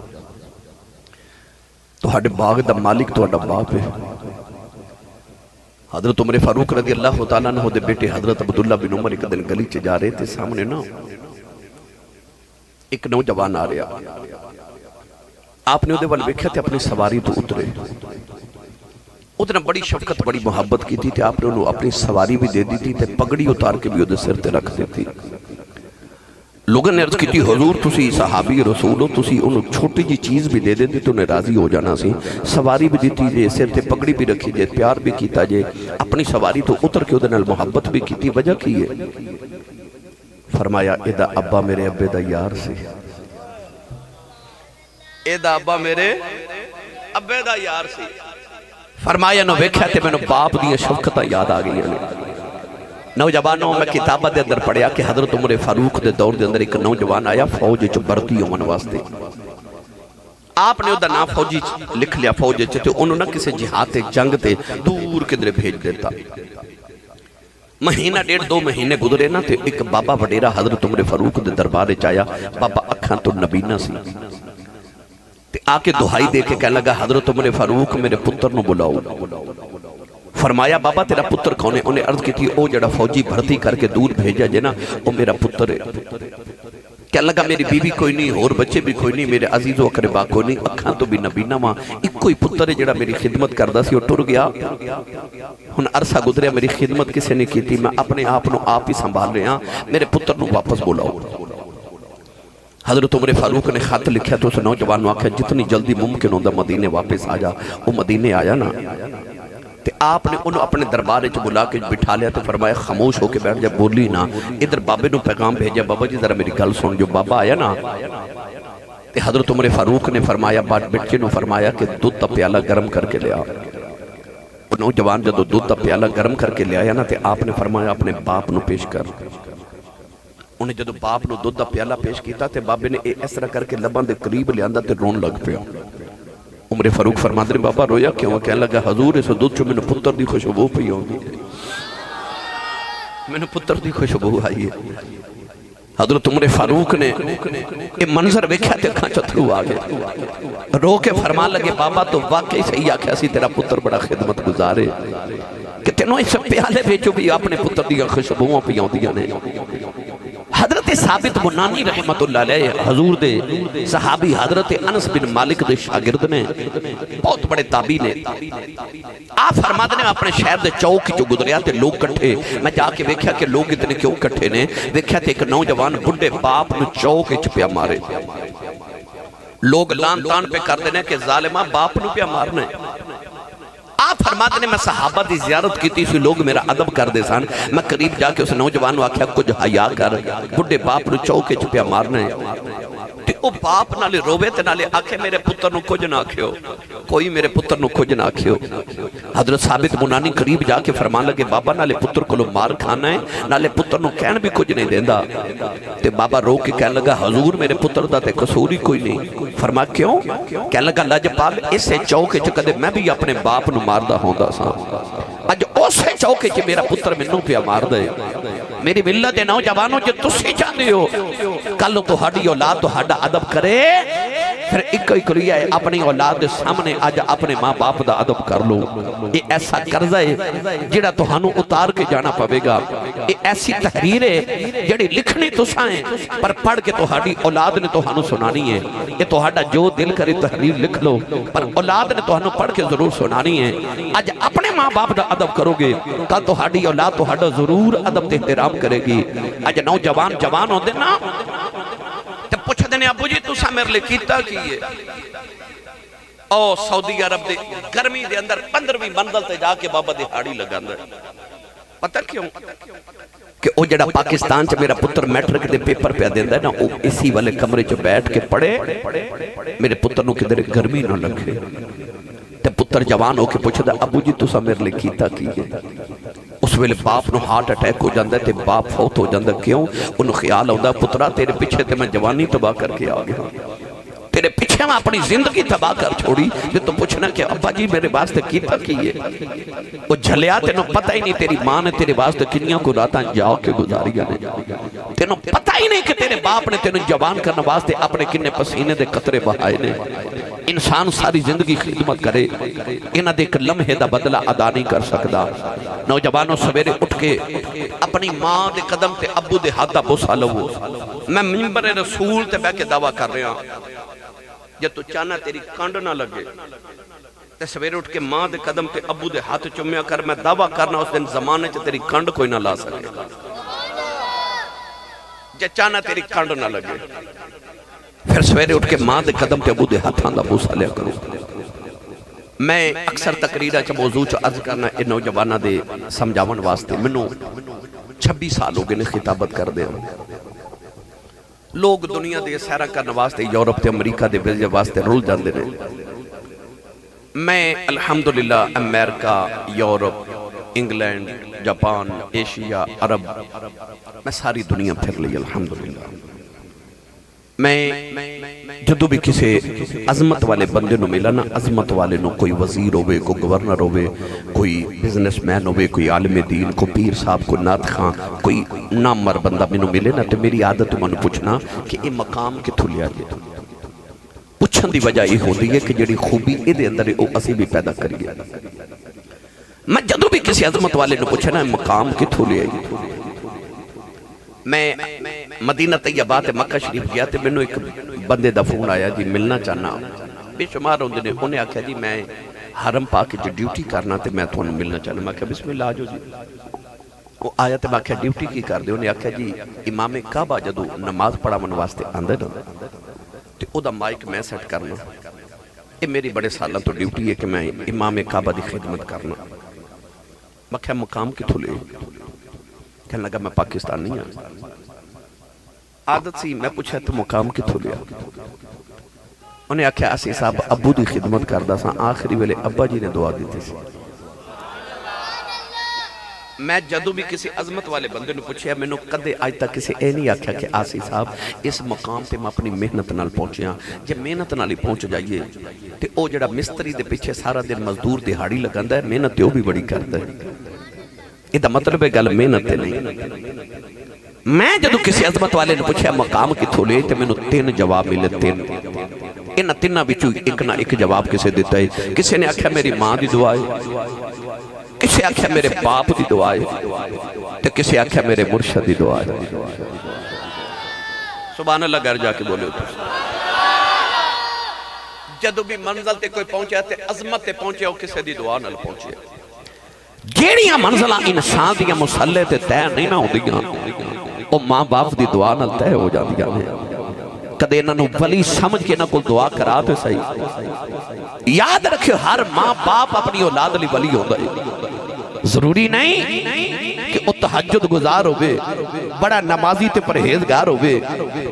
تو ہاڑے باغ دا مالک تو ہاڑا باپ ہے حضرت عمر فاروق رضی اللہ تعالیٰ عنہ دے بیٹے حضرت عبداللہ بن عمر ایک دن گلی چے جا رہے تھے سامنے نا ایک نوجوان آ رہا آپ نے ادھے والے بیکھے تھے اپنی سواری تو اترے ادھے بڑی شفقت بڑی محبت کی تھی آپ نے انہوں اپنی سواری بھی دے دی تھی تے پگڑی اتار کے بھی ادھے سر تے رکھ دی تھی لوگوں نے عرض کی تھی حضور تسی صحابی رسول ہو تسی انہوں چھوٹی جی چیز بھی دے دیتی تو انہیں راضی ہو جانا سی سواری بھی دیتی جے سر تے پگڑی بھی رکھی جے پیار بھی کیتا جے اپنی سواری تو اتر کے ادھے نال محبت بھی کی تھی وجہ کی ہے فرمایا ایدہ ابا میرے ابے دا یار سے ایدہ ابا میرے ابے دا یار سے فرمایا نو ویکھیا تے میں نو باپ دیا شفقتہ یاد آگئی ہیں نوجوانوں میں کتابہ دے اندر پڑھیا کہ حضرت عمر فاروق دے دور دے اندر ایک نوجوان آیا فوج چو برتی ہومن واسطے آپ نے ادھا نام فوجی لکھ لیا فوج چو انہوں نے کسی جہاد جنگ تے دور کے درے بھیج دیتا مہینہ 1.5-2 مہینے گزرے نا تے ایک بابا وڈیرا حضرت عمر فاروق دے دربارے چایا بابا اکھاں تو نبینا سی تے آکے دہائی دے کے کہنے لگا حضرت عمر فاروق میرے پتر نو بلاؤ فرمایا بابا تیرا پتر کون ہے انہیں عرض کی تھی او جڑا فوجی بھرتی کر کے دور بھیجا جے نا او میرا پتر ہے کہنے لگا میری بیوی کوئی نہیں اور بچے بھی کوئی نہیں میرے عزیز و اقربا کوئی نہیں اکھاں تو بھی نبینا ماں ایک کوئی پتر ہے جڑا میری خدمت کردہ سی اور ٹر گیا ہن عرصہ گزریا میری خدمت کسے نے کی تھی میں اپنے آپ نو آپ ہی سنبھال رہے ہیں میرے پتر نو واپس بولاؤ حضرت عمر فاروق نے خط لکھیا تو اس نوجوان نو آکھا جتنی جلدی ممکن ہوندہ مدینے واپس آ جا وہ مدینے آیا نا تے آپ نے انہوں اپنے دربارے چ بلا کے بٹھا لیا تو فرمایا خاموش ہو کے بیٹھ جا بولی نا ادھر بابے نو پیغام بھیجا بابا جی ذرا میری گل سن جو بابا آیا نا تے حضرت عمر فاروق نے فرمایا بچے نو فرمایا کہ دودھ تا پیالہ گرم کر کے لیا نوجوان جدو دودھ تا پیالہ گرم کر کے لے آیا نا تے آپ نے فرمایا اپنے باپ نو پیش کر انہیں جدو باپ نو دودھ تا پیالہ پیش کیتا تے بابے نے اس طرح کر کے لبان دے قریب لے آندہ تے رون لگ پیا عمر فاروق فرماتے ہیں بابا رویا کیوں کہنے لگا حضور اس دودھ چو میں نے پتر دی خوشبو پی ہوگی میں نے پتر دی خوشبو آئی ہے حضرت عمر فاروق نے یہ منظر بیکھا تے کھاں چتھرو آگے رو کے فرمان لگے بابا تو واقعی صحیح آکھا سی تیرا پتر بڑا خدمت گزارے کہ تینوں اس پیالے بیچو بھی اپنے پتر دیا خوشبووں پی ہوندیا نے حضرت ثابت بنانی رحمت اللہ علیہ حضور دے صحابی حضرت انس بن مالک دے شاگرد نے، بہت بڑے تابعی نے۔ آپ فرماتے نے اپنے شہر دے چوک جو گزریا تے لوگ کٹھے، میں جا کے ویکھیا کہ لوگ اتنے کیوں کٹھے نے، ویکھیا تے ایک نوجوان بڈھے باپ نو چوک وچ پیا مارے۔ لوگ لان تان پہ کر دینے کہ ظالمہ باپ نو پیا مارنے۔ آپ فرماتے نے میں صحابہ دی زیارت کی تھی، لوگ میرا ادب کر دے سان، میں قریب جا کے اس نوجوان نو آکھیا کچھ حیا کر، بڈھے باپ نو چوکے چ پیا مارنے۔ تے او باپ نالے روے تے نالے آکھے میرے پتر نو کچھ نہ آکھیو، کوئی میرے پتر نو کچھ نہ آکھیو۔ حضرت ثابت بنانی قریب جا کے فرمان لگے بابا نالے پتر کو مار کھانا ہے، نالے پتر نو کہن بھی کچھ نہیں دیندہ۔ تے بابا رو کے کہنے لگا حضور میرے پتر دا تے قصور ہی کوئی نہیں۔ فرما کیوں؟ کہنے لگا لاجپال اسے چوکے چ کدے میں بھی اپنے باپ نو ماردا ہوندا سا، اج اسے چوکے چ میرا پتر مینوں پیا مار دے۔ میری ملت دے نوجوانوں جو تسی چاہتے ہو کل تہاڈی اولاد تہاڈا ادب کرے، پھر ایک لیا ہے اپنی اولاد دے سامنے آج اپنے ماں باپ دا ادب کر لو۔ یہ ایسا قرضہ ہے جڑا تہانوں اتار کے جانا پوے گا، یہ ایسی تحریر ہے جڑی لکھنی تساں ہیں پر پڑھ کے تہاڈی اولاد نے تہانوں سنانی ہے۔ یہ تہاڈا جو دل کرے تحریر لکھ لو پر اولاد نے تہانوں پڑھ کے ضرور سنانی ہے۔ آج اپنے ماں باپ دا ادب کرو گے کل تہاڈی اولاد تہاڈا ضرور ادب تے احترام کرے گی۔ آج نوجوان جوان ہوندے نا تے پوچھ دینے ابو جی تساں میرے لئے کیتا کیے؟ او سعودی عرب دے گرمی دے اندر 15ویں منزل تے جا کے بابا دہاڑی لگاندے۔ پتہ کیوں؟ کہ او جڑا پاکستان چ میرا پتر میٹرک دے پیپر پہ دیندا ہے نا، او اسی والے کمرے چ بیٹھ کے پڑھے میرے پتر نو کدھر گرمی نہ لگے۔ تے پتر جوان ہو کے پوچھدا ابو جی تساں میرے لئے کیتا کیے؟ اس ویلے باپ نو ہارٹ اٹیک ہو جاندہ ہے تے باپ فوت ہو جاندہ کیوں؟ انہوں خیال ہوندہ پترہ تیرے پیچھے تے میں جوانی تباہ کر کے آگیا، تیرے پیچھے میں اپنی زندگی تباہ کر چھوڑی، جو تو پوچھنا کہ ابا جی میرے واسطے کیتا کیے؟ وہ جھلیا تینوں پتہ ہی نہیں تیری ماں نے تیرے واسطے کنیاں کو راتاں جاؤ کے گزاریا نے، تینوں پتہ ہی نہیں کہ تیرے باپ نے تینوں جوان کرنے واسطے اپنے کنے پسینے دے قطرے بہائے نے۔ انسان ساری زندگی خدمت کرے، انہاں دے ایک لمحے دا بدلہ ادا نہیں کر سکتا۔ نوجوانوں سویرے اٹھ کے اپنی ماں دے قدم تے ابو دے ہاتھ دا بوسا لو۔ میں منبر رسول تے بیٹھ کے دعویٰ کر رہا ہوں جب تو چاہنا تیری کانڈ نہ لگے تے سویرے اٹھ کے ماں دے قدم تے ابو دے ہاتھ چومیا کر، میں دعویٰ کرنا اس دن زمانے چ تیری کانڈ کوئی نہ لا سکے جب چاہنا تیری کانڈ نہ لگے۔ پھر سویرے اٹھ کے ماں دے قدم تے ابو دے ہاتھاں دا بوسا لیا کرو۔ میں اکثر تقریرہ چا موضوع چا عرض کرنا اے نوجوانہ دے سمجھاون واسطے، منوں 26 سال ہو گئے نے خطابت کر دے ہوں۔ لوگ دنیا دے سیرہ کرنے واسطے یورپ تے امریکہ دے ویزے واسطے رول جاندے نے۔ میں الحمدللہ امریکہ، یورپ، انگلینڈ، جاپان، ایشیا، عرب، میں ساری دنیا پھر لی الحمدللہ۔ میں جدو بھی کسی عظمت والے بندے نو ملا نا، عظمت والے نو کوئی وزیر ہوئے، کوئی گورنر ہوئے، کوئی بزنس مین ہوئے، کوئی عالم دین، کوئی پیر صاحب، کوئی نعت خان، کوئی نامور بندہ میں نو ملے نا، تو میری عادت میں پوچھنا کہ یہ مقام کتھوں لیا جائے۔ پوچھن دی وجہ یہ ہوتی ہے کہ جڑی خوبی اے دے اندر او اسی بھی پیدا کریے۔ میں جدو بھی کسی عظمت والے نو پوچھنا مقام کتھوں لیا جائے۔ میں مدینہ طیبہ تے مکہ شریف گیا تے میں نے ایک بندے دا فون آیا جی ملنا چاہنا، بے شمار ہوندے نے، انہیں آکھا جی میں حرم پاک جو ڈیوٹی کرنا تے میں تو ملنا چاہنا۔ میں کہا بسم اللہ آجو جی۔ وہ آیا تے میں کہا ڈیوٹی کی کر دے، انہیں آکھا جی امام کعبہ جدو نماز پڑھا من واسطے آندے نا تے او دا مائک میں سیٹ کرنا، یہ میری بڑے سالہ تو ڈیوٹی ہے کہ میں امام کعبہ دی خدمت کرنا۔ میں کہا مقام کتھوں لے؟ کہنے لگا میں پاکستان نہیں آیا۔ عادت سی میں پوچھا تو مقام کتھوں لیا؟ انہیں آکھا اسی صاحب ابو دی خدمت کردہ سا، آخری ویلے ابا جی نے دعا دیتی سی۔ میں جدو بھی کسی عظمت والے بندے نے پوچھا، میں نے کدے آج تک کسی اے نہیں آکھا کہ آسی صاحب اس مقام پہ میں اپنی محنت نال پہنچیا۔ جب محنت نال ہی پہنچ جائیے تو او جڑا مستری دے پیچھے سارا دن مزدور دہاڑی لگاندہ ہے، محنت تے او بھی بڑی کرتا ہے۔ یہ دا مطلب ہے گل محنت تے نہیں۔ میں جدو کسی عظمت والے نے پوچھا مقام کتھوں لے تے میں نے 3 جواب ملے، 3۔ انہاں تیناں وچوں ایک نہ ایک جواب کسے دیتا ہے۔ کسی نے آکھا میری ماں دی دعا ہے، کسی آکھا میرے باپ دی دعا ہے، تے کسی آکھا میرے مرشد دی دعا ہے۔ سبحان اللہ گھر جا کے بولے ہو جدو بھی منزل تے کوئی پہنچے تے عظمت تے پہنچے ہو کسے دی دعا نال پہنچے جیڑیاں منزلہ انسان دیا مسلح تے تے نہیں نہ ہو دیاں او ماں باپ دی دعا نال تے ہو جا دیاں کدے انہوں نے ولی سمجھ کے نہ کوئی دعا کرا تے صحیح یاد رکھو ہر ماں باپ اپنی اولاد لی ولی ہوتا ہے ضروری نہیں کہ وہ تہجد گزار ہوئے بڑا نمازی تے پرہیزگار ہوئے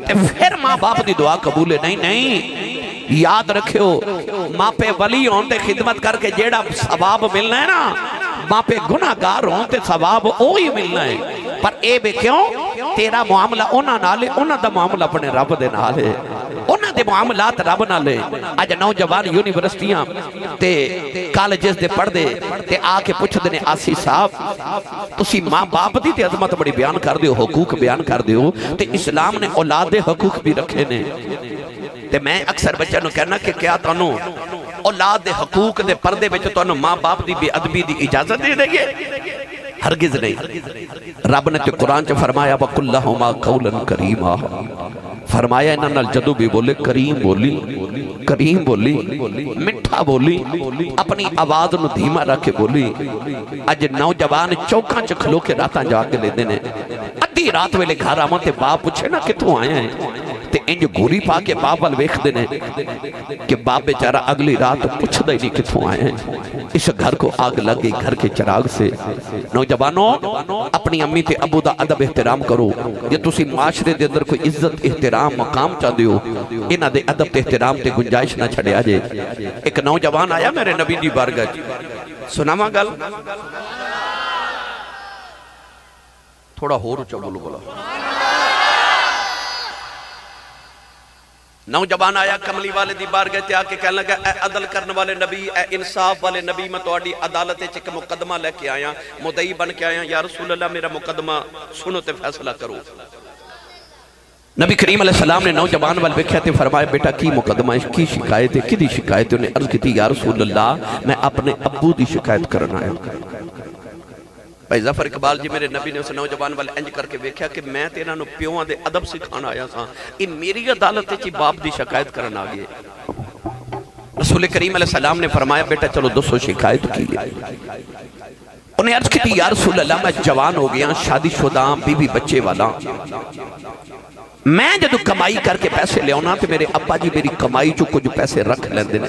پھر ماں باپ دی دعا قبول ہے نہیں یاد رکھو ماں پہ ولی ہوں تے خدمت کر کے جیڑا ثواب ملنا ہے نا ماں پہ گناہگار ہوں تے ثواب اوہی ملنا ہے پر اے بے کیوں تیرا معاملہ اونا نالے اونا دا معاملہ اپنے رب دے نالے اونا دے معاملات رب نالے آج نوجوان یونیورسٹیاں تے کالجز دے پڑھ دے تے آکے پوچھ دینے آسی صاحب تسی ماں باپ دی تے عظمت بڑی بیان کر دیو حقوق بیان کر دیو تے اسلام نے اولاد دے حقوق بھی رکھے نے تے میں اکثر بچہ نو کہنا کہ کیا تانوں اولاد دے حقوق دے پردے بچ تانوں ماں باپ دی بے ادبی دی اجازت دے دے ہرگز نہیں رب نے تے قرآن چ فرمایا وَقُلْ لَهُمَا قَوْلًا كَرِيمًا فرمایا انہاں نال جدو بھی بولے کریم بولی مٹھا بولی اپنی آواز نو دھیما رکھ کے بولی اج نوجوان چوکاں چ کھلو کے راتاں جا کے لے دینے ادھی رات ویلے گھر آواں تے باپ پوچھے نا کتھوں آئے ہیں تے انج گوری پا کے باپ وال ویکھ دینے کہ باپ بیچارہ اگلی رات پوچھ دے نہیں کتھوں آئے ہیں اس گھر کو آگ لگ گئی گھر کے چراغ سے نوجوانوں اپنی امی تے ابو دا ادب احترام کرو یہ تسی معاشرے دے اندر کوئی عزت احترام مقام چاہتے ہو انہاں دے ادب تے احترام تے گنجائش نہ چھڑے آجے ایک نوجوان آیا میرے نبی دی بارگاہ سناواں گل تھوڑا ہور اونچا بولو بولا نوجوان آیا کملی والے دی بارگاہ تے آکے کہنے لگا اے عدل کرنے والے نبی اے انصاف والے نبی میں تواڈی عدالت وچ ایک مقدمہ لے کے آیا مدعی بن کے آیا یا رسول اللہ میرا مقدمہ سنو تے فیصلہ کرو نبی کریم علیہ السلام نے نوجوان وال ویکھیا تے فرمایا بیٹا کی مقدمہ ہے کی شکایت ہے کدی شکایت ہے انہیں عرض کی یا رسول اللہ میں اپنے ابو دی شکایت کرنا ہے بھائی ظفر اقبال جی میرے نبی نے اس نوجوان والے انج کر کے ویکھیا کہ میں تیرا نو پیوان دے ادب سکھانا آیا سا ان میری عدالت چی باپ دی شکایت کرنا آگئے رسول کریم علیہ السلام نے فرمایا بیٹا چلو دوسو شکایت کی انہیں عرض کی یا رسول اللہ میں جوان ہو گیا شادی شدہ بی بی بچے والا میں جدو کمائی کر کے پیسے لے ہونا تو میرے ابا جی میری کمائی جو کچھ پیسے رکھ لیں دینے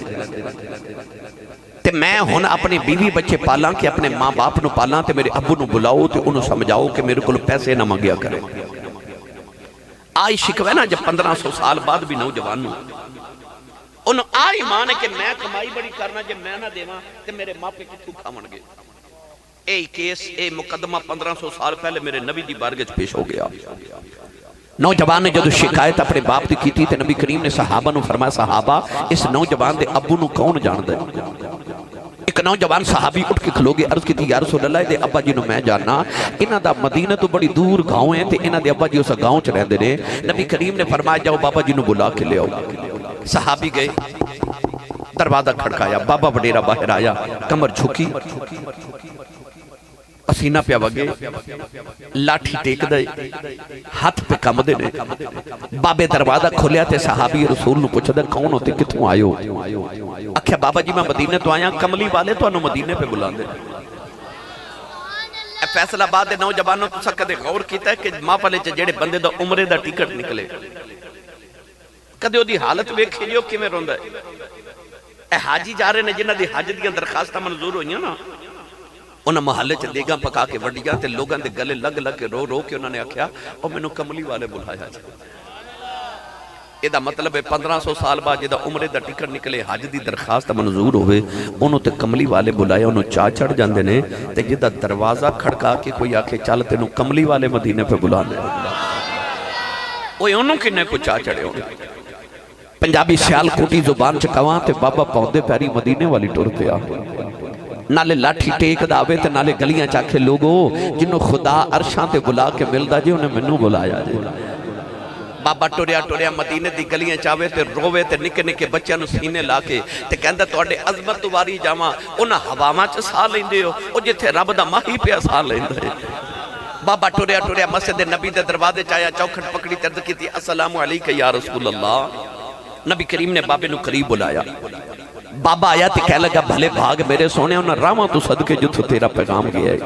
تے میں ہونا اپنے بیوی بچے پالاں کہ اپنے ماں باپ نو پالاں تے میرے ابو نو بلاؤ تے انہوں سمجھاؤ کہ میرے کو پیسے نہ مانگیا کرے آئی شکوے نا جب 1500 سال بعد بھی نوجوان نو انہوں آئی مانے کہ میں کمائی بڑی کرنا جب میں نہ دیواں تے میرے ماں پہ کتھو کھامن گے اے کیس اے مقدمہ 1500 سال پہلے میرے نبی دی بارگاہ پیش ہو گیا نوجوان نے جدو شکایت اپنے باپ دی کی تھی تے نبی کریم نے صحابہ نو فرمایا صحابہ اس نوجوان دے ابو نو کون جان دے ایک نوجوان صحابی اٹھ کے کھلو گے عرض کی تھی یا رسول اللہ دے ابا جی نو میں جاننا انہاں دا مدینہ تو بڑی دور گاؤں ہیں تے انہاں دے ابا جی اسا گاؤں چ رہندے نے نبی کریم نے فرمایا جاؤ بابا جی نو بلا کے لے آؤ صحابی گئے دروازہ کھڑکایا بابا وڈیرا باہر آیا کمر جھکی پسینہ پہ وگے لاٹھی ٹیک دے ہاتھ پہ کم دے نے بابے دروازہ کھولیا تے صحابی رسول نو پوچھ دے کون ہوتے کتوں آئے ہو اکھیا بابا جی میں مدینے تو آیا کملی والے تو انہوں مدینے پہ بلان دے فیصلہ بعد نوجوانوں تو سکتے غور کیتا ہے کہ ماں پلے جڑے بندے دا عمرے دا ٹکٹ نکلے کدے ہو دی حالت ویکھے لیو کی میں روندہ ہے اے حاجی جا رہے نے جنہ دی حاجت دیا درخواستہ منظور ہوئی ہیں نا انہاں محلے چ دیگاں پکا کے وڈیاں تے لوگاں دے گلے لگ لگ کے رو رو کے انہوں نے آکھیا اور میں نو کملی والے بلایا جائے یہ دا مطلب ہے 1500 سال بعد جدہ عمرے دا ٹکٹ نکلے حج دی درخواست منظور ہوئے انہوں تے کملی والے بلائے انہوں چاہ چڑھ جاندے نے تے جدہ دروازہ کھڑکا کے کوئی آکھے چل تے نو کملی والے مدینے پہ بلا لے اوہ انہوں کنے کو چاہ چڑھے ہونے پنجابی سیال کوٹی زبان چکاواں تے بابا پودے پیری مدینے والی ٹورتے آ نالے لاٹھی ٹیک داوے تے نالے گلیاں چاکھے لوگوں جنہوں خدا عرشاں تے بلا کے ملدا جے انہیں منو بلایا جے بابا ٹوریا مدینے دی گلیاں چاہوے تے روے تے نکے نکے بچیاں نو سینے لاکے تے کہندہ توڑے عظمت واری جاواں انہاں ہواواں چ سا لیندے ہو او جتھے رب دا ماہی پیا سا لیندے بابا ٹوریا ٹوریا مسجد نبی دے دروازے چایا چوکھٹ پکڑی ترد کی تھی السلام علیکہ یا رسول اللہ. نبی کریم نے بابے نو قریب بلایا. بابا آیا تے کہہ لگا بھلے بھاگ میرے سونے انہاں راواں تو صدقے جتھو تیرا پیغام گیا ہے.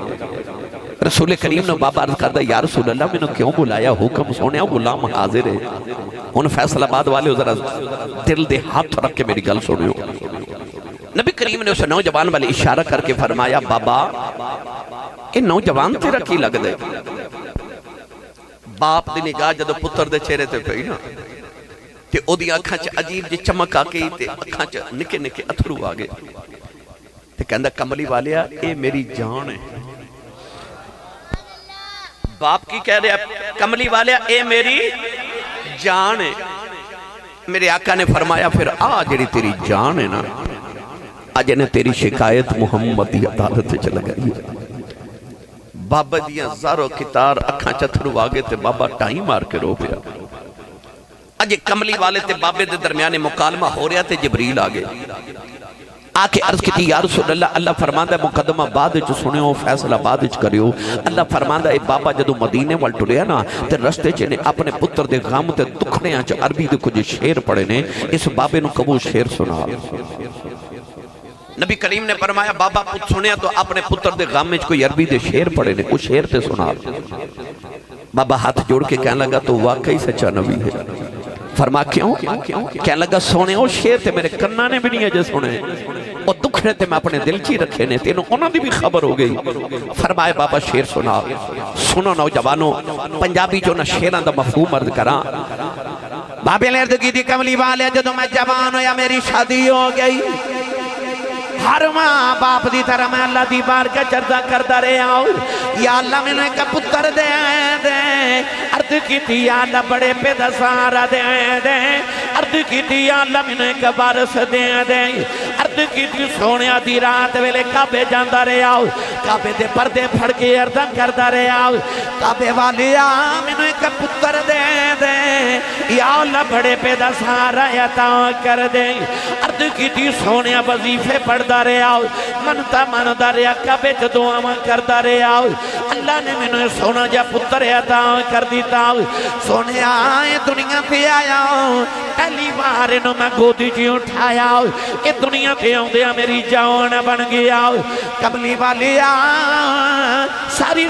رسول کریم نے بابا عرض کردہ یا رسول اللہ میں نے کیوں بلایا حکم سونے غلام حاضر ہے. ان فیصل آباد والے ذرا دل دے ہاتھ رکھ کے میری گل سنے ہو. نبی کریم نے اسے نوجوان والے اشارہ کر کے فرمایا بابا اے نوجوان تیرا کی لگ دے. باپ دی نگاہ جدو پتر دے چہرے تے پئی نا تے او دی اکھاں چ عجیب جی چمک آ گئی تے اکھاں چ نکے نکے اتھرو آ گئے تے کہندا کملی والیا اے میری جان ہے. باپ کی کہہ رہے کملی والیا اے میری جان ہے. میرے آقا نے فرمایا پھر جڑی تیری جان ہے نا آج نے تیری شکایت محمد دی عدالت چل گئی. بابا دیاں زارو کتار اکھاں چتھرو آگے تے بابا ٹائم مار کے رو پیا. اج کملی والے تے بابے دے درمیانے مکالمہ ہو رہا تے جبریل آگے آکے عرض کی تھی یا رسول اللہ اللہ فرماندہ مقدمہ بعد جو سنے ہو فیصلہ بعد جو کریو. اللہ فرماندہ اے بابا جدو مدینے وال ٹریا نا تے رستے چنے اپنے پتر دے غام تے دکھنے آنچ عربی دے کچھ شیر پڑے نے اس بابے نو کبو شیر سنا. نبی کریم نے فرمایا بابا پت سنیا تو اپنے پتر دے غام میں کوئی عربی دے شیر پڑے نے کچھ شیر تے سنا. بابا ہاتھ جوڑ کے کہنے لگا تو واقعی سچا نبی ہے. فرما کیوں کہنے لگا سونے او شیر تے میرے کنانے بھی نہیں ہے جو سنے اور دکھ رہے تے میں اپنے دل چی رکھے نے تینوں انہوں نے بھی خبر ہو گئی. فرمائے بابا شیر سنا. سنو نوجوانوں پنجابی جو نہ شیران دا مفہوم عرض کراں. بابے نے عرض کی تھی کملی والے جدو میں جوان ہویا میری شادی ہو گئی. ہر ماں باپ دی طرح میں اللہ دی بار کا چردہ کردہ رہے آؤ یا اللہ میں نے کہا پتر دے دے. عرض کی تھی یا اللہ بڑے پیدا سارا دے دے. عرض کی تھی یا اللہ میں نے کہا بارس دے دے. عرض کی تھی سونیا دی رات ویلے کعبے جاندہ رہے آؤ کعبے دے پردے پھڑ کے عرضہ کردہ رہے آؤ کعبے والی میں نے کہا پتر دے دے یا اللہ بڑے پیدا سارا عطا کر دے. عرض کی تھی سونیا وظیفے پڑھدا رہے آؤ منتا ماندا رہے کعبے چ دعاواں کردا رہے آؤ. اللہ نے مینوں سونا جا پتر عطا کر دیتا. سونے آئے دنیا پہ آیا پہلی بار انہوں میں گودی جی اٹھایا اے دنیا پہ آؤں دیا میری جان بن گیا. کملی والی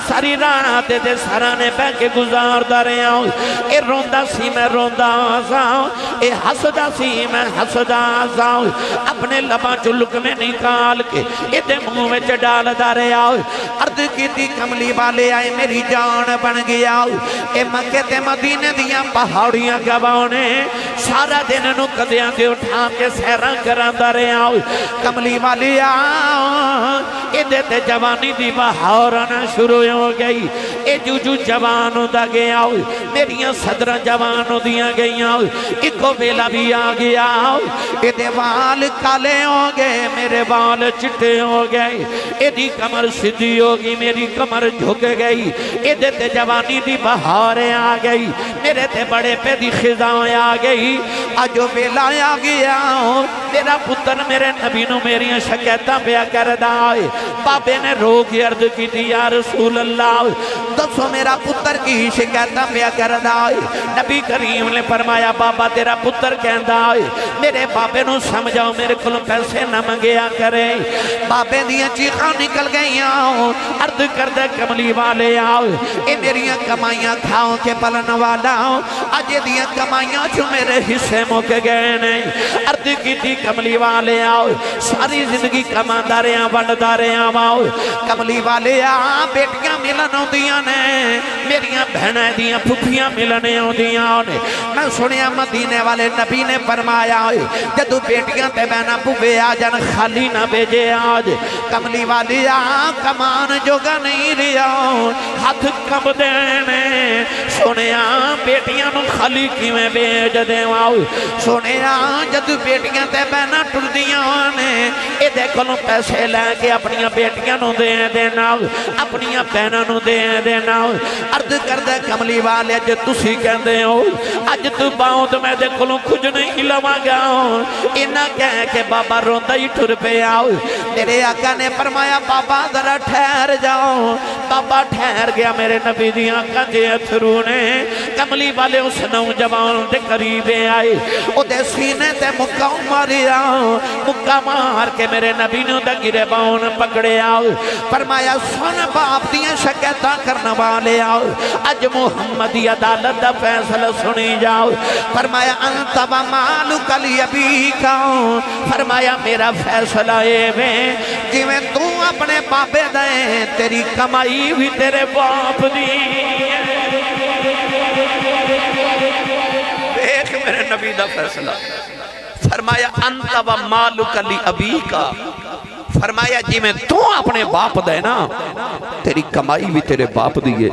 ساری رات دے سرانے پہ کے گزار دا رہے آؤ. اے روندہ سی میں روندہ آزاؤں اے حسدہ سی میں حسدہ آزاؤں. اپنے لباں چلک میں نکال کے اے دے منہ میں ڈال دا رہے آؤ. عرض کی تھی کملی والے آئے میری جان بن گیا. اے مکے تے مدینے دیاں پہاڑیاں گوانے سارا دن نو کدیاں دے اٹھا کے سیران کراندہ رہے آؤ. کملی والی اے دیتے جوانی دی بہارانا شروع ہو گئی. اے جو جوانوں دا گیا میریاں صدرہ جوانوں دیا گیا ایکو بیلا بھی آ گیا. اے دے وال کالے ہو گئے میرے وال چٹے ہو گئے. اے دی کمر سدھی ہوگی میری کمر جھک گئی. اے دیتے جوانی دی بہاریں آ گئی میرے تے بڑے پہ دی خزاں آ گئی. آجو بیلا آ گیا تیرا پتر میرے نبی نو میری شکایتاں پہ کردہ آئے. بابے نے رو کی عرض کی تھی یا رسول اللہ دسو میرا پتر کی شکایتاں پہ کردہ آئے. نبی کریم نے فرمایا بابا تیرا پتر کہندہ آئے میرے بابے نو سمجھاؤ میرے کلوں پیسے نہ منگیا کرے. بابے دیا چیخاں نکل گئی آؤ. عرض کردہ کملی والے آؤ اے میریاں کمائیاں کھاؤں کے پلن والا آؤ آجے دیا کمائیاں جو میرے حصے موک گئے نہیں. عرض کی تھی کملی والے آؤ ساری زندگی کمانداریاں بنداریاں آؤ. کملی والے آؤ بیٹیاں ملن ہوں دیاں نے میریاں بہنیں دیاں پھپیاں ملنے ہوں دیاں نے. میں سنیا مدینے والے نبی نے فرمایا جدو بیٹیاں تے بہنہ پھپے آ جان خالی نہ بیجے آج. کملی والی آؤ کمان جوگا نہیں ریا ہاتھ کم دینے سنیا بیٹیاں نو خالی کی میں بیج دے آؤ. سونے جد بیٹیاں تے بہنا ٹردیاں نے اے دیکھو پیسے لے کے اپنی بیٹیاں نو دے دینا اپنی بہناں نو دے دینا عرض کردہ کملی والے جو تسی کہندے ہو اج تو باؤں تو میں دیکھو کچھ نہیں لواں گا انہاں کہہ کے بابا روندا ہی ٹر پہ آؤ میرے آقا نے فرمایا بابا ذرا ٹھہر جاؤ بابا ٹھہر گیا میرے نبی دی آنکھاں دے اتھرو نے کملی والے اس نوجوان دے قریب آئے او دے سینے تے مکہ ماریا مکہ مار کے میرے نبی نے دا گرے باؤن پکڑے آؤ فرمایا سن باپ دیاں شکایتاں کرنا والے آؤ اج محمدی عدالت دا فیصلہ سنی جاؤ فرمایا انت و مالک لیبیکا فرمایا میرا فیصلہ اے میں جی میں تو اپنے بابے دیں تیری کمائی بھی تیرے باپ دی ایک میرے نبی دا فیصلہ فرمایا انت و مالک لیبیکا فرمایا جی میں تو اپنے باپ دے نا تیری کمائی بھی تیرے باپ دیئے